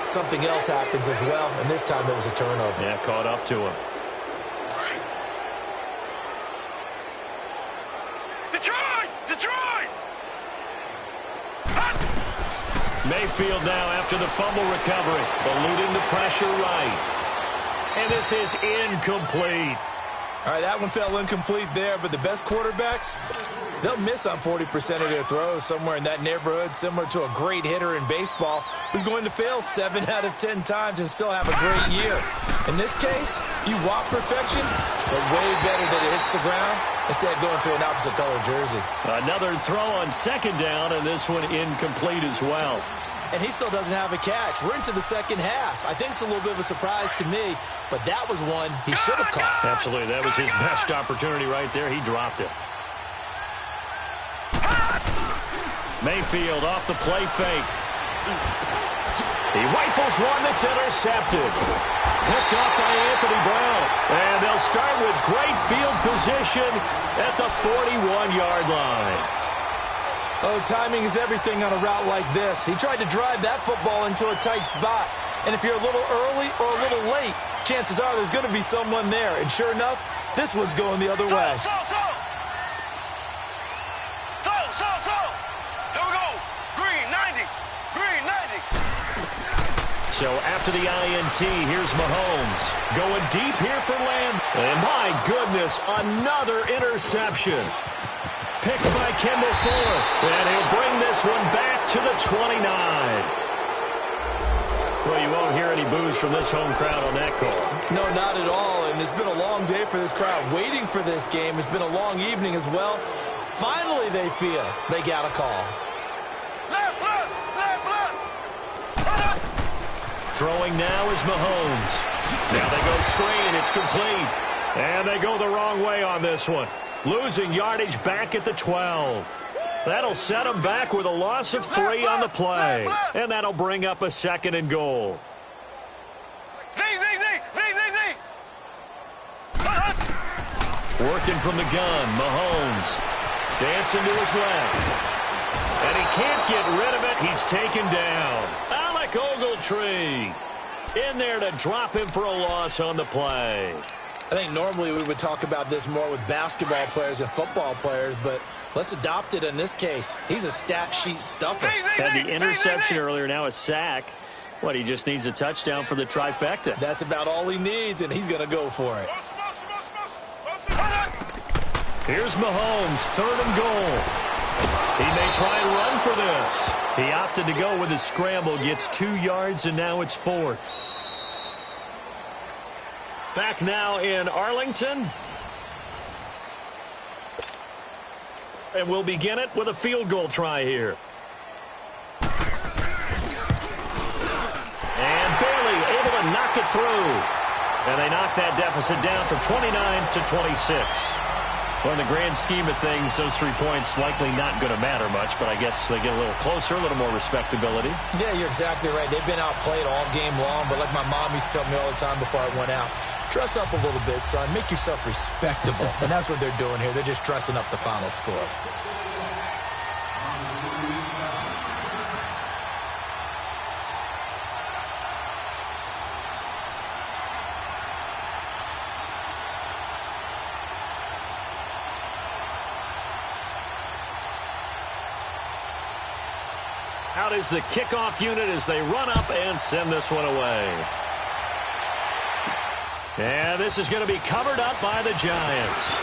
[SPEAKER 4] something else happens as well, and this time it was a turnover.
[SPEAKER 3] Yeah, caught up to him.
[SPEAKER 5] Detroit! Detroit!
[SPEAKER 3] Mayfield now after the fumble recovery, eluding the pressure right. And this is incomplete.
[SPEAKER 4] All right, that one fell incomplete there, but the best quarterbacks, they'll miss on 40% of their throws, somewhere in that neighborhood, similar to a great hitter in baseball who's going to fail 7 out of 10 times and still have a great year. In this case, you want perfection, but way better that it hits the ground instead of going to an opposite color jersey.
[SPEAKER 3] Another throw on 2nd down, and this one incomplete as well.
[SPEAKER 4] And he still doesn't have a catch. We're into the second half. I think it's a little bit of a surprise to me, but that was one he should have caught.
[SPEAKER 3] Absolutely. That was his best opportunity right there. He dropped it. Mayfield off the play fake. He rifles one that's intercepted. Picked off by Anthony Brown. And they'll start with great field position at the 41-yard line.
[SPEAKER 4] Oh, timing is everything on a route like this. He tried to drive that football into a tight spot. And if you're a little early or a little late, chances are there's going to be someone there. And sure enough, this one's going the other way.
[SPEAKER 5] Here we go. Green 90. Green 90.
[SPEAKER 3] So after the INT, here's Mahomes. Going deep here for Lamb. And my goodness, another interception. Picked by Kendall Fuller. And he'll bring this one back to the 29. Well, you won't hear any boos from this home crowd on that call.
[SPEAKER 4] No, not at all. And it's been a long day for this crowd waiting for this game. It's been a long evening as well. Finally, they feel they got a call.
[SPEAKER 5] Left, left, left, left.
[SPEAKER 3] Throwing now is Mahomes. Now they go screen. It's complete. And they go the wrong way on this one. Losing yardage back at the 12. That'll set them back with a loss of 3 on the play. And that'll bring up a 2nd and goal.
[SPEAKER 5] Z.
[SPEAKER 3] Working from the gun, Mahomes. Dancing to his left. And he can't get rid of it. He's taken down. KokThaGoat3's in there to drop him for a loss on the play.
[SPEAKER 4] I think normally we would talk about this more with basketball players and football players, but let's adopt it in this case. He's a stat sheet stuffer.
[SPEAKER 3] Had the interception earlier, now a sack. What, he just needs a touchdown for the trifecta.
[SPEAKER 4] That's about all he needs, and he's going to go for it.
[SPEAKER 3] Here's Mahomes, 3rd and goal. He may try and run for this. He opted to go with his scramble, gets 2 yards, and now it's 4th. Back now in Arlington. And we'll begin it with a field goal try here. And Bailey able to knock it through. And they knock that deficit down from 29 to 26. Well, in the grand scheme of things, those 3 points likely not going to matter much, but I guess they get a little closer, a little more respectability.
[SPEAKER 4] Yeah, you're exactly right. They've been outplayed all game long, but like my mom used to tell me all the time before I went out, dress up a little bit, son. Make yourself respectable. And that's what they're doing here. They're just dressing up the final score.
[SPEAKER 3] Out is the kickoff unit as they run up and send this one away. And this is going to be covered up by the Giants.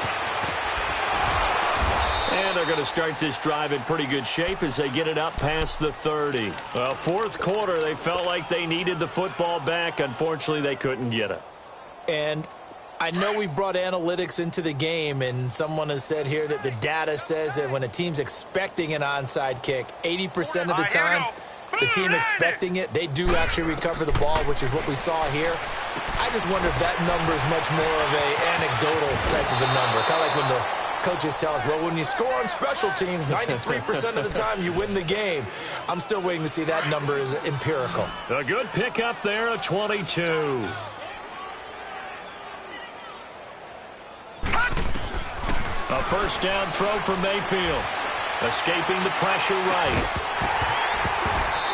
[SPEAKER 3] And they're going to start this drive in pretty good shape as they get it up past the 30. Well, 4th quarter, they felt like they needed the football back. Unfortunately, they couldn't get it.
[SPEAKER 4] And I know we've brought analytics into the game, and someone has said here that the data says that when a team's expecting an onside kick, 80% of the time, the team expecting it, they do actually recover the ball, which is what we saw here. I just wonder if that number is much more of an anecdotal type of a number. Kind of like when the coaches tell us, well, when you score on special teams, 93% of the time you win the game. I'm still waiting to see that number is empirical.
[SPEAKER 3] A good pickup there, a 22. A first down throw from Mayfield. Escaping the pressure right.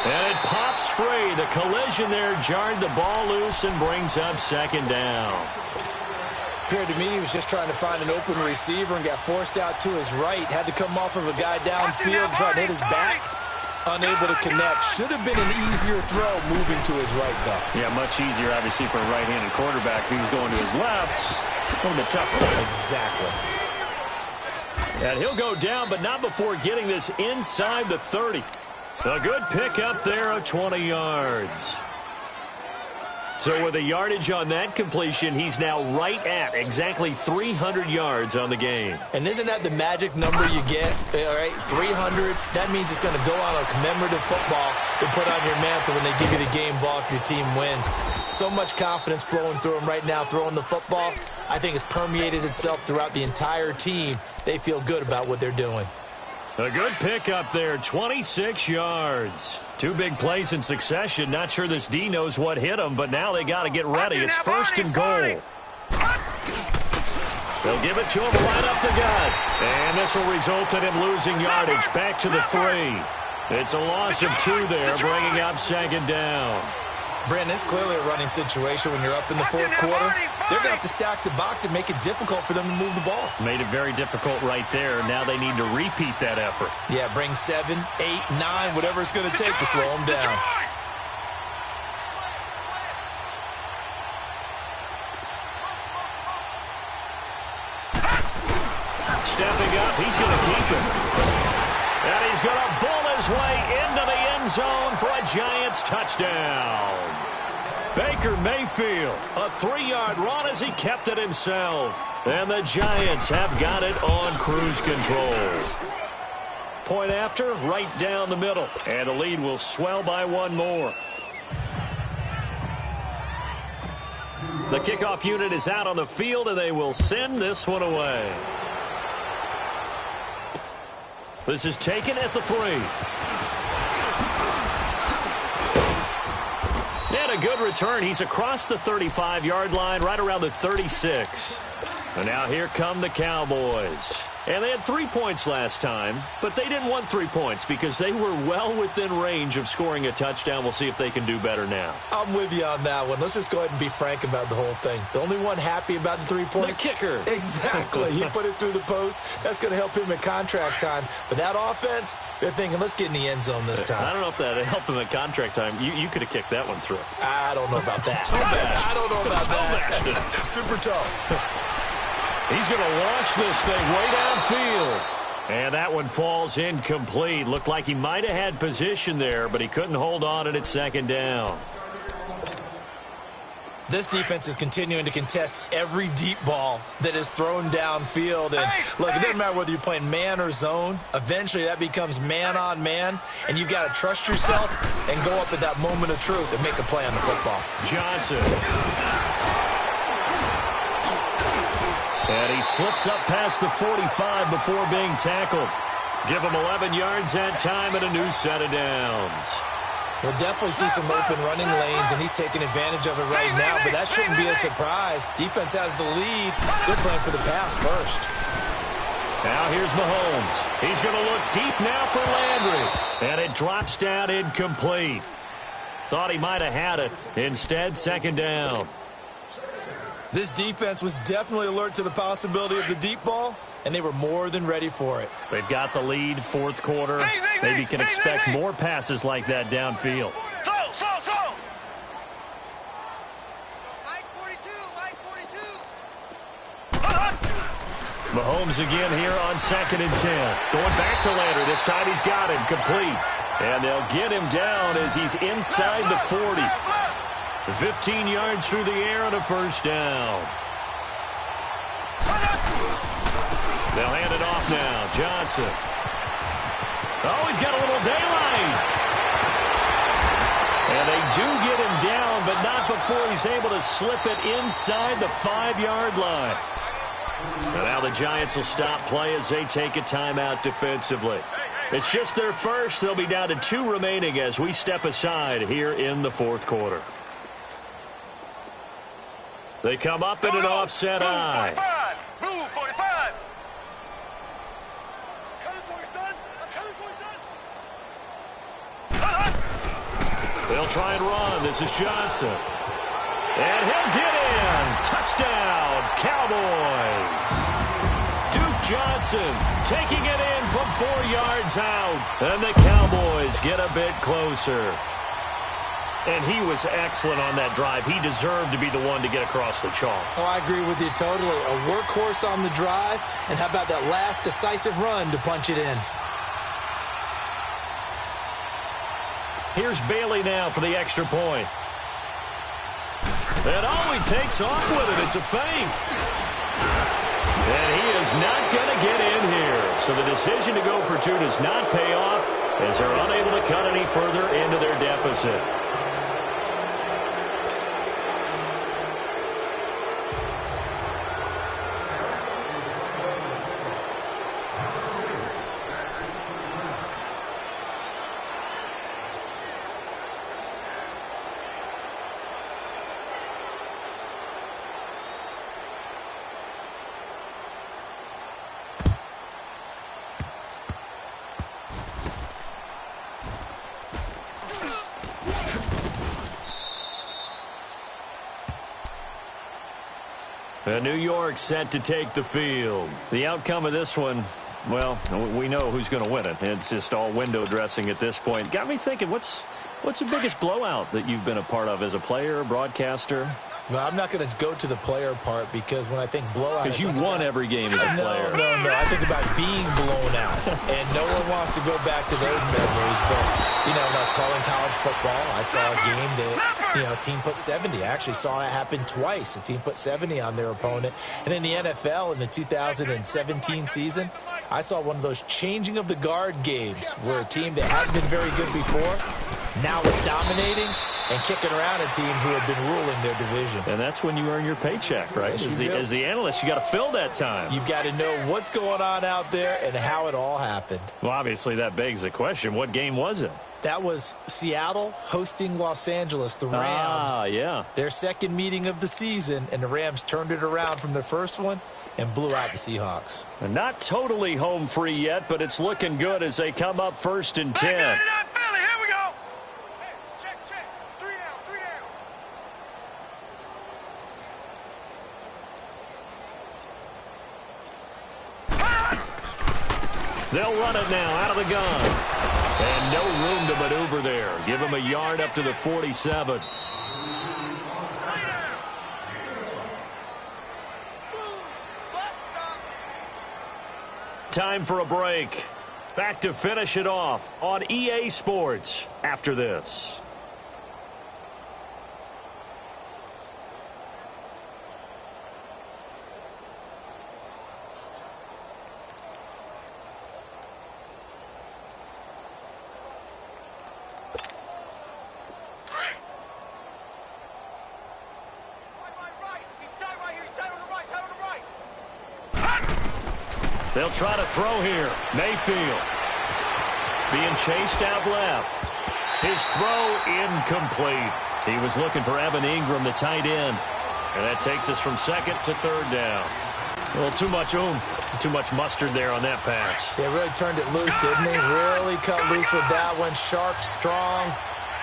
[SPEAKER 3] And it pops free. The collision there jarred the ball loose and brings up 2nd down.
[SPEAKER 4] Appeared to me he was just trying to find an open receiver and got forced out to his right. Had to come off of a guy downfield, trying to hit his back. Unable to connect. Should have been an easier throw moving to his right, though.
[SPEAKER 3] Yeah, much easier, obviously, for a right-handed quarterback. If he was going to his left, a little bit tougher.
[SPEAKER 4] Exactly.
[SPEAKER 3] And he'll go down, but not before getting this inside the 30. A good pick up there of 20 yards. So with a yardage on that completion, he's now right at exactly 300 yards on the game.
[SPEAKER 4] And isn't that the magic number you get? All right, 300. That means it's going to go on a commemorative football to put on your mantle when they give you the game ball if your team wins. So much confidence flowing through him right now, throwing the football. I think it's permeated itself throughout the entire team. They feel good about what they're doing.
[SPEAKER 3] A good pick up there, 26 yards. 2 big plays in succession. Not sure this D knows what hit him, but now they got to get ready. It's 1st and goal. They'll give it to him right up the gut. And this will result in him losing yardage back to the 3. It's a loss of 2 there, bringing up 2nd down.
[SPEAKER 4] Brandon, it's clearly a running situation when you're up in the 4th quarter. They're going to have to stack the box and make it difficult for them to move the ball.
[SPEAKER 3] Made it very difficult right there. Now they need to repeat that effort.
[SPEAKER 4] Yeah, bring 7, 8, 9, whatever it's going to take to slow them down.
[SPEAKER 3] stepping up. He's going to keep it. And he's going to bull his way into the end zone for a Giants touchdown. Baker Mayfield, a 3-yard run as he kept it himself. And the Giants have got it on cruise control. Point after, right down the middle. And the lead will swell by one more. The kickoff unit is out on the field, and they will send this one away. This is taken at the 3. And a good return. He's across the 35-yard line, right around the 36. And now here come the Cowboys. And they had 3 points last time, but they didn't want 3 points because they were well within range of scoring a touchdown. We'll see if they can do better now.
[SPEAKER 4] I'm with you on that one. Let's just go ahead and be frank about the whole thing. The only one happy about the 3-point?
[SPEAKER 3] The kicker.
[SPEAKER 4] Exactly. He put it through the post. That's going to help him in contract time. But that offense, they're thinking, let's get in the end zone this time.
[SPEAKER 3] I don't know if that helped him in contract time. You could have kicked that one through.
[SPEAKER 4] I don't know about that. I don't know about that. Super tough.
[SPEAKER 3] He's going to launch this thing way downfield. And that one falls incomplete. Looked like he might have had position there, but he couldn't hold on at its second down.
[SPEAKER 4] This defense is continuing to contest every deep ball that is thrown downfield. And look, it doesn't matter whether you're playing man or zone. Eventually, that becomes man on man, and you've got to trust yourself and go up at that moment of truth and make a play on the football.
[SPEAKER 3] Johnson. And he slips up past the 45 before being tackled. Give him 11 yards that time and a new set of downs.
[SPEAKER 4] We'll definitely see some open running lanes, and he's taking advantage of it right now, but that shouldn't be a surprise. Defense has the lead. They're playing for the pass first.
[SPEAKER 3] Now here's Mahomes. He's going to look deep now for Landry. And it drops down incomplete. Thought he might have had it. Instead, second down.
[SPEAKER 4] This defense was definitely alert to the possibility of the deep ball, and they were more than ready for it.
[SPEAKER 3] They've got the lead, fourth quarter. Maybe can expect more passes like that downfield.
[SPEAKER 5] Slow.
[SPEAKER 3] Mahomes again here on 2nd and 10. Going back to Landry. This time he's got him complete. And they'll get him down as he's inside the 40. 15 yards through the air and a first down. They'll hand it off now. Johnson. Oh, he's got a little daylight. And they do get him down, but not before he's able to slip it inside the 5-yard line. And now the Giants will stop play as they take a timeout defensively. It's just their first. They'll be down to 2 remaining as we step aside here in the fourth quarter. They come up in an offset eye.
[SPEAKER 5] Move, 45.
[SPEAKER 3] They'll try and run. This is Johnson. And he'll get in. Touchdown, Cowboys. Duke Johnson taking it in from 4 yards out. And the Cowboys get a bit closer. And he was excellent on that drive. He deserved to be the one to get across the chalk.
[SPEAKER 4] Oh, I agree with you totally. A workhorse on the drive. And how about that last decisive run to punch it in?
[SPEAKER 3] Here's Bailey now for the extra point. And he takes off with it. It's a fake. And he is not going to get in here. So the decision to go for 2 does not pay off as they're unable to cut any further into their deficit. New York set to take the field. The outcome of this one, well, we know who's going to win it. It's just all window dressing at this point. Got me thinking, what's the biggest blowout that you've been a part of as a player, broadcaster?
[SPEAKER 4] Well, I'm not going to go to the player part because when I think blowout...
[SPEAKER 3] Because you won every game as a player.
[SPEAKER 4] No. I think about being blown out. And no one wants to go back to those memories. But, when I was calling college football, I saw a game that, a team put 70. I actually saw it happen twice. A team put 70 on their opponent. And in the NFL, in the 2017 season, I saw one of those changing of the guard games where a team that hadn't been very good before now is dominating and kicking around a team who had been ruling their division.
[SPEAKER 3] And that's when you earn your paycheck, right?
[SPEAKER 4] Yes,
[SPEAKER 3] As the analyst, you got to fill that time.
[SPEAKER 4] You've got to know what's going on out there and how it all happened.
[SPEAKER 3] Well, obviously, that begs the question, what game was it?
[SPEAKER 4] That was Seattle hosting Los Angeles, the Rams.
[SPEAKER 3] Yeah.
[SPEAKER 4] Their second meeting of the season, and the Rams turned it around from their first one and blew out the Seahawks.
[SPEAKER 3] And not totally home free yet, but it's looking good as they come up 1st and 10. They'll run it now out of the gun. And no room to maneuver there. Give him a yard up to the 47. Time for a break. Back to finish it off on EA Sports after this. They'll try to throw here. Mayfield being chased out left. His throw incomplete. He was looking for Evan Ingram, the tight end. And that takes us from 2nd to 3rd down. A little too much oomph, too much mustard there on that pass.
[SPEAKER 4] Yeah, really turned it loose, didn't he? Really cut loose with that one. Sharp, strong.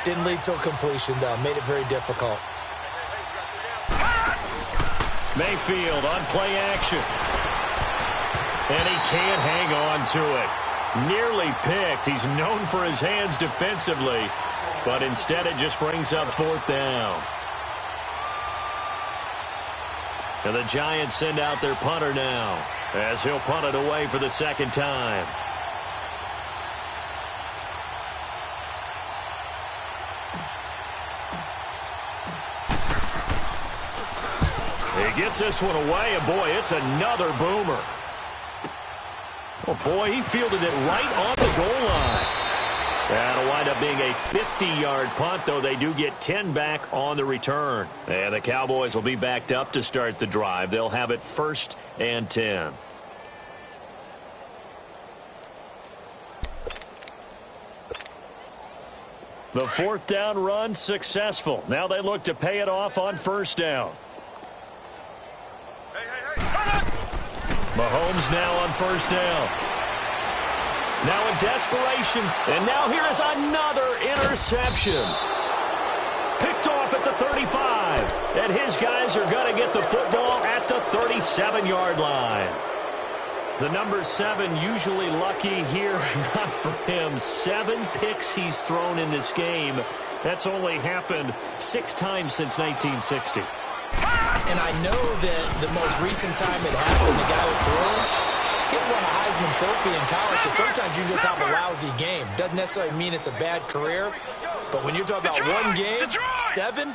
[SPEAKER 4] Didn't lead to a completion, though. Made it very difficult.
[SPEAKER 3] Mayfield on play action. And he can't hang on to it. Nearly picked. He's known for his hands defensively, but instead it just brings up 4th down. And the Giants send out their punter now as he'll punt it away for the 2nd time. He gets this one away, and boy, it's another boomer. Oh, boy, he fielded it right on the goal line. That'll wind up being a 50-yard punt, though they do get 10 back on the return. And the Cowboys will be backed up to start the drive. They'll have it 1st and 10. The 4th down run successful. Now they look to pay it off on 1st down. Mahomes now on 1st down. Now in desperation. And now here is another interception. Picked off at the 35. And his guys are going to get the football at the 37-yard line. The number 7 usually lucky here. Not for him. 7 picks he's thrown in this game. That's only happened 6 times since 1960.
[SPEAKER 4] And I know that the most recent time it happened, the guy who threw him, he won a Heisman Trophy in college. So sometimes you just have a lousy game. Doesn't necessarily mean it's a bad career. But when you're talking about one game, 7,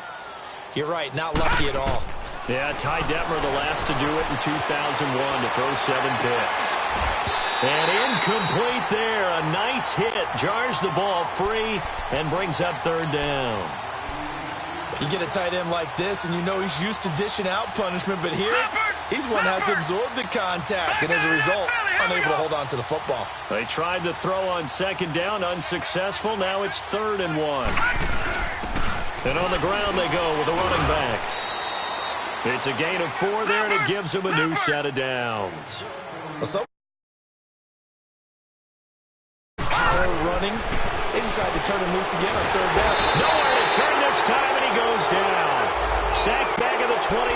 [SPEAKER 4] you're right, not lucky at all.
[SPEAKER 3] Yeah, Ty Detmer the last to do it in 2001 to throw 7 picks. And incomplete there. A nice hit. Jars the ball free and brings up 3rd down.
[SPEAKER 4] You get a tight end like this, and you know he's used to dishing out punishment, but here, he's one that has to absorb the contact, and as a result, unable to hold on to the football.
[SPEAKER 3] They tried to throw on 2nd down, unsuccessful. Now it's 3rd and 1. And on the ground they go with a running back. It's a gain of 4 there, and it gives him a new set of downs.
[SPEAKER 4] Power running. They decide to turn him loose again on 3rd down.
[SPEAKER 3] Nowhere to turn this time, and he goes down. Sacked back at the 29.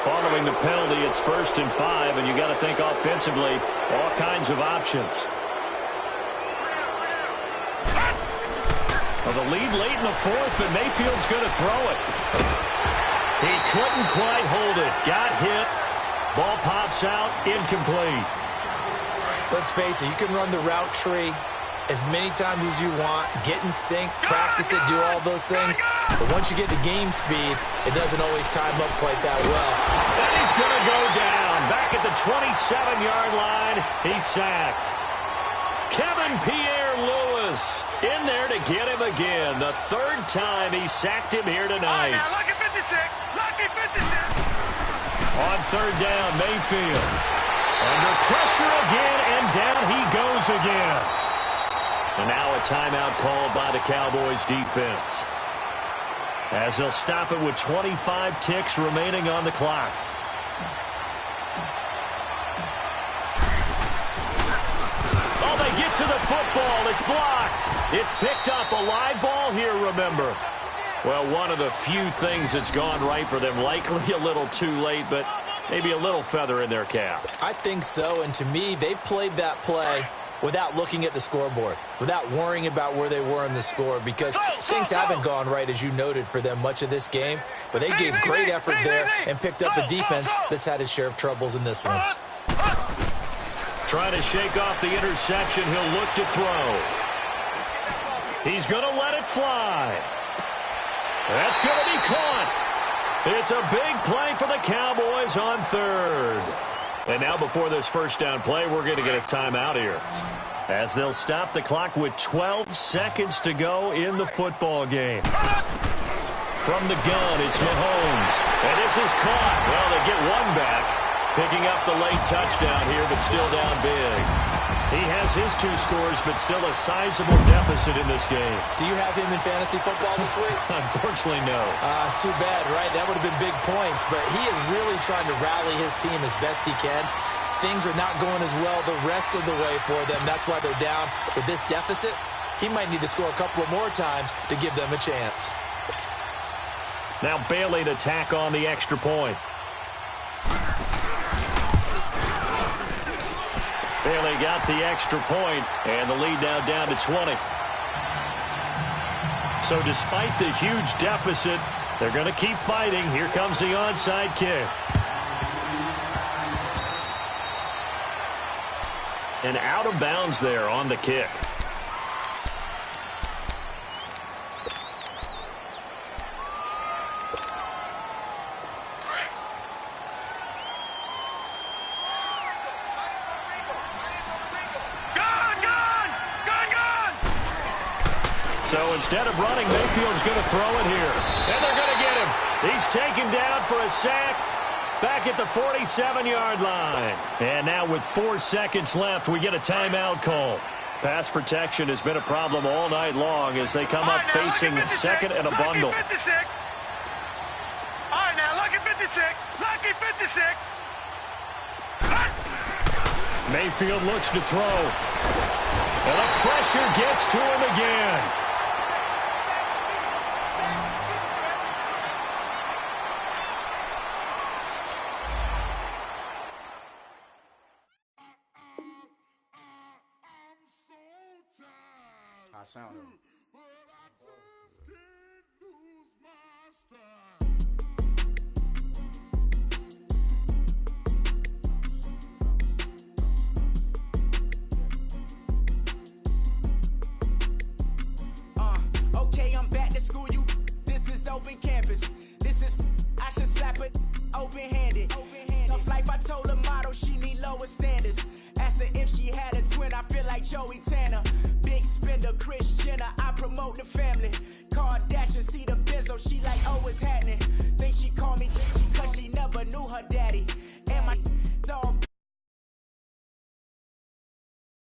[SPEAKER 3] Following the penalty, it's 1st and 5, and you got to think offensively, all kinds of options. Well, the lead late in the fourth, but Mayfield's going to throw it. He couldn't quite hold it. Got hit. Ball pops out. Incomplete.
[SPEAKER 4] Let's face it, you can run the route tree as many times as you want, get in sync, practice it, do all those things. But once you get to game speed, it doesn't always time up quite that well.
[SPEAKER 3] And he's going to go down. Back at the 27-yard line, he's sacked. Kevin Pierre-Louis in there to get him again. The third time he sacked him here tonight.
[SPEAKER 5] Now, lucky 56. Lucky 56.
[SPEAKER 3] On third down, Mayfield. Under pressure again, and down he goes again. And now a timeout called by the Cowboys defense, as they'll stop it with 25 ticks remaining on the clock. Oh, they get to the football. It's blocked. It's picked up. A live ball here, remember. Well, one of the few things that's gone right for them. Likely a little too late, but maybe a little feather in their cap.
[SPEAKER 4] I think so, and to me, they played that play without looking at the scoreboard, without worrying about where they were in the score, because things haven't gone right, as you noted, for them much of this game. But they gave great effort there and picked up a defense that's had its share of troubles in this one.
[SPEAKER 3] Trying to shake off the interception. He'll look to throw. He's going to let it fly. That's going to be caught. It's a big play for the Cowboys on third. And now before this first down play, we're going to get a timeout here, as they'll stop the clock with 12 seconds to go in the football game. From the gun, it's Mahomes. And this is caught. Well, they get one back, picking up the late touchdown here, but still down big. He has his 2 scores, but still a sizable deficit in this game.
[SPEAKER 4] Do you have him in fantasy football this week?
[SPEAKER 3] Unfortunately, no.
[SPEAKER 4] It's too bad, right? That would have been big points, but he is really trying to rally his team as best he can. Things are not going as well the rest of the way for them. That's why they're down. With this deficit, he might need to score a couple of more times to give them a chance.
[SPEAKER 3] Now Bailey to tack on the extra point. Bailey got the extra point, and the lead now down to 20. So despite the huge deficit, they're going to keep fighting. Here comes the onside kick. And out of bounds there on the kick. So instead of running, Mayfield's going to throw it here. And they're going to get him. He's taken down for a sack back at the 47-yard line. And now with 4 seconds left, we get a timeout call. Pass protection has been a problem all night long as they come up facing second and a bundle.
[SPEAKER 5] Lucky 56. All right, now, lucky 56. Lucky 56.
[SPEAKER 3] Mayfield looks to throw. And the pressure gets to him again.
[SPEAKER 2] I sound it.
[SPEAKER 6] Okay, I'm back to school, you. This is open campus. This is, I should slap it open-handed. Tough life, I told her motto, she need lower standards. Asked her if she had a twin, I feel like Joey Tanner. Big spender, Chris Jenner, I promote the family.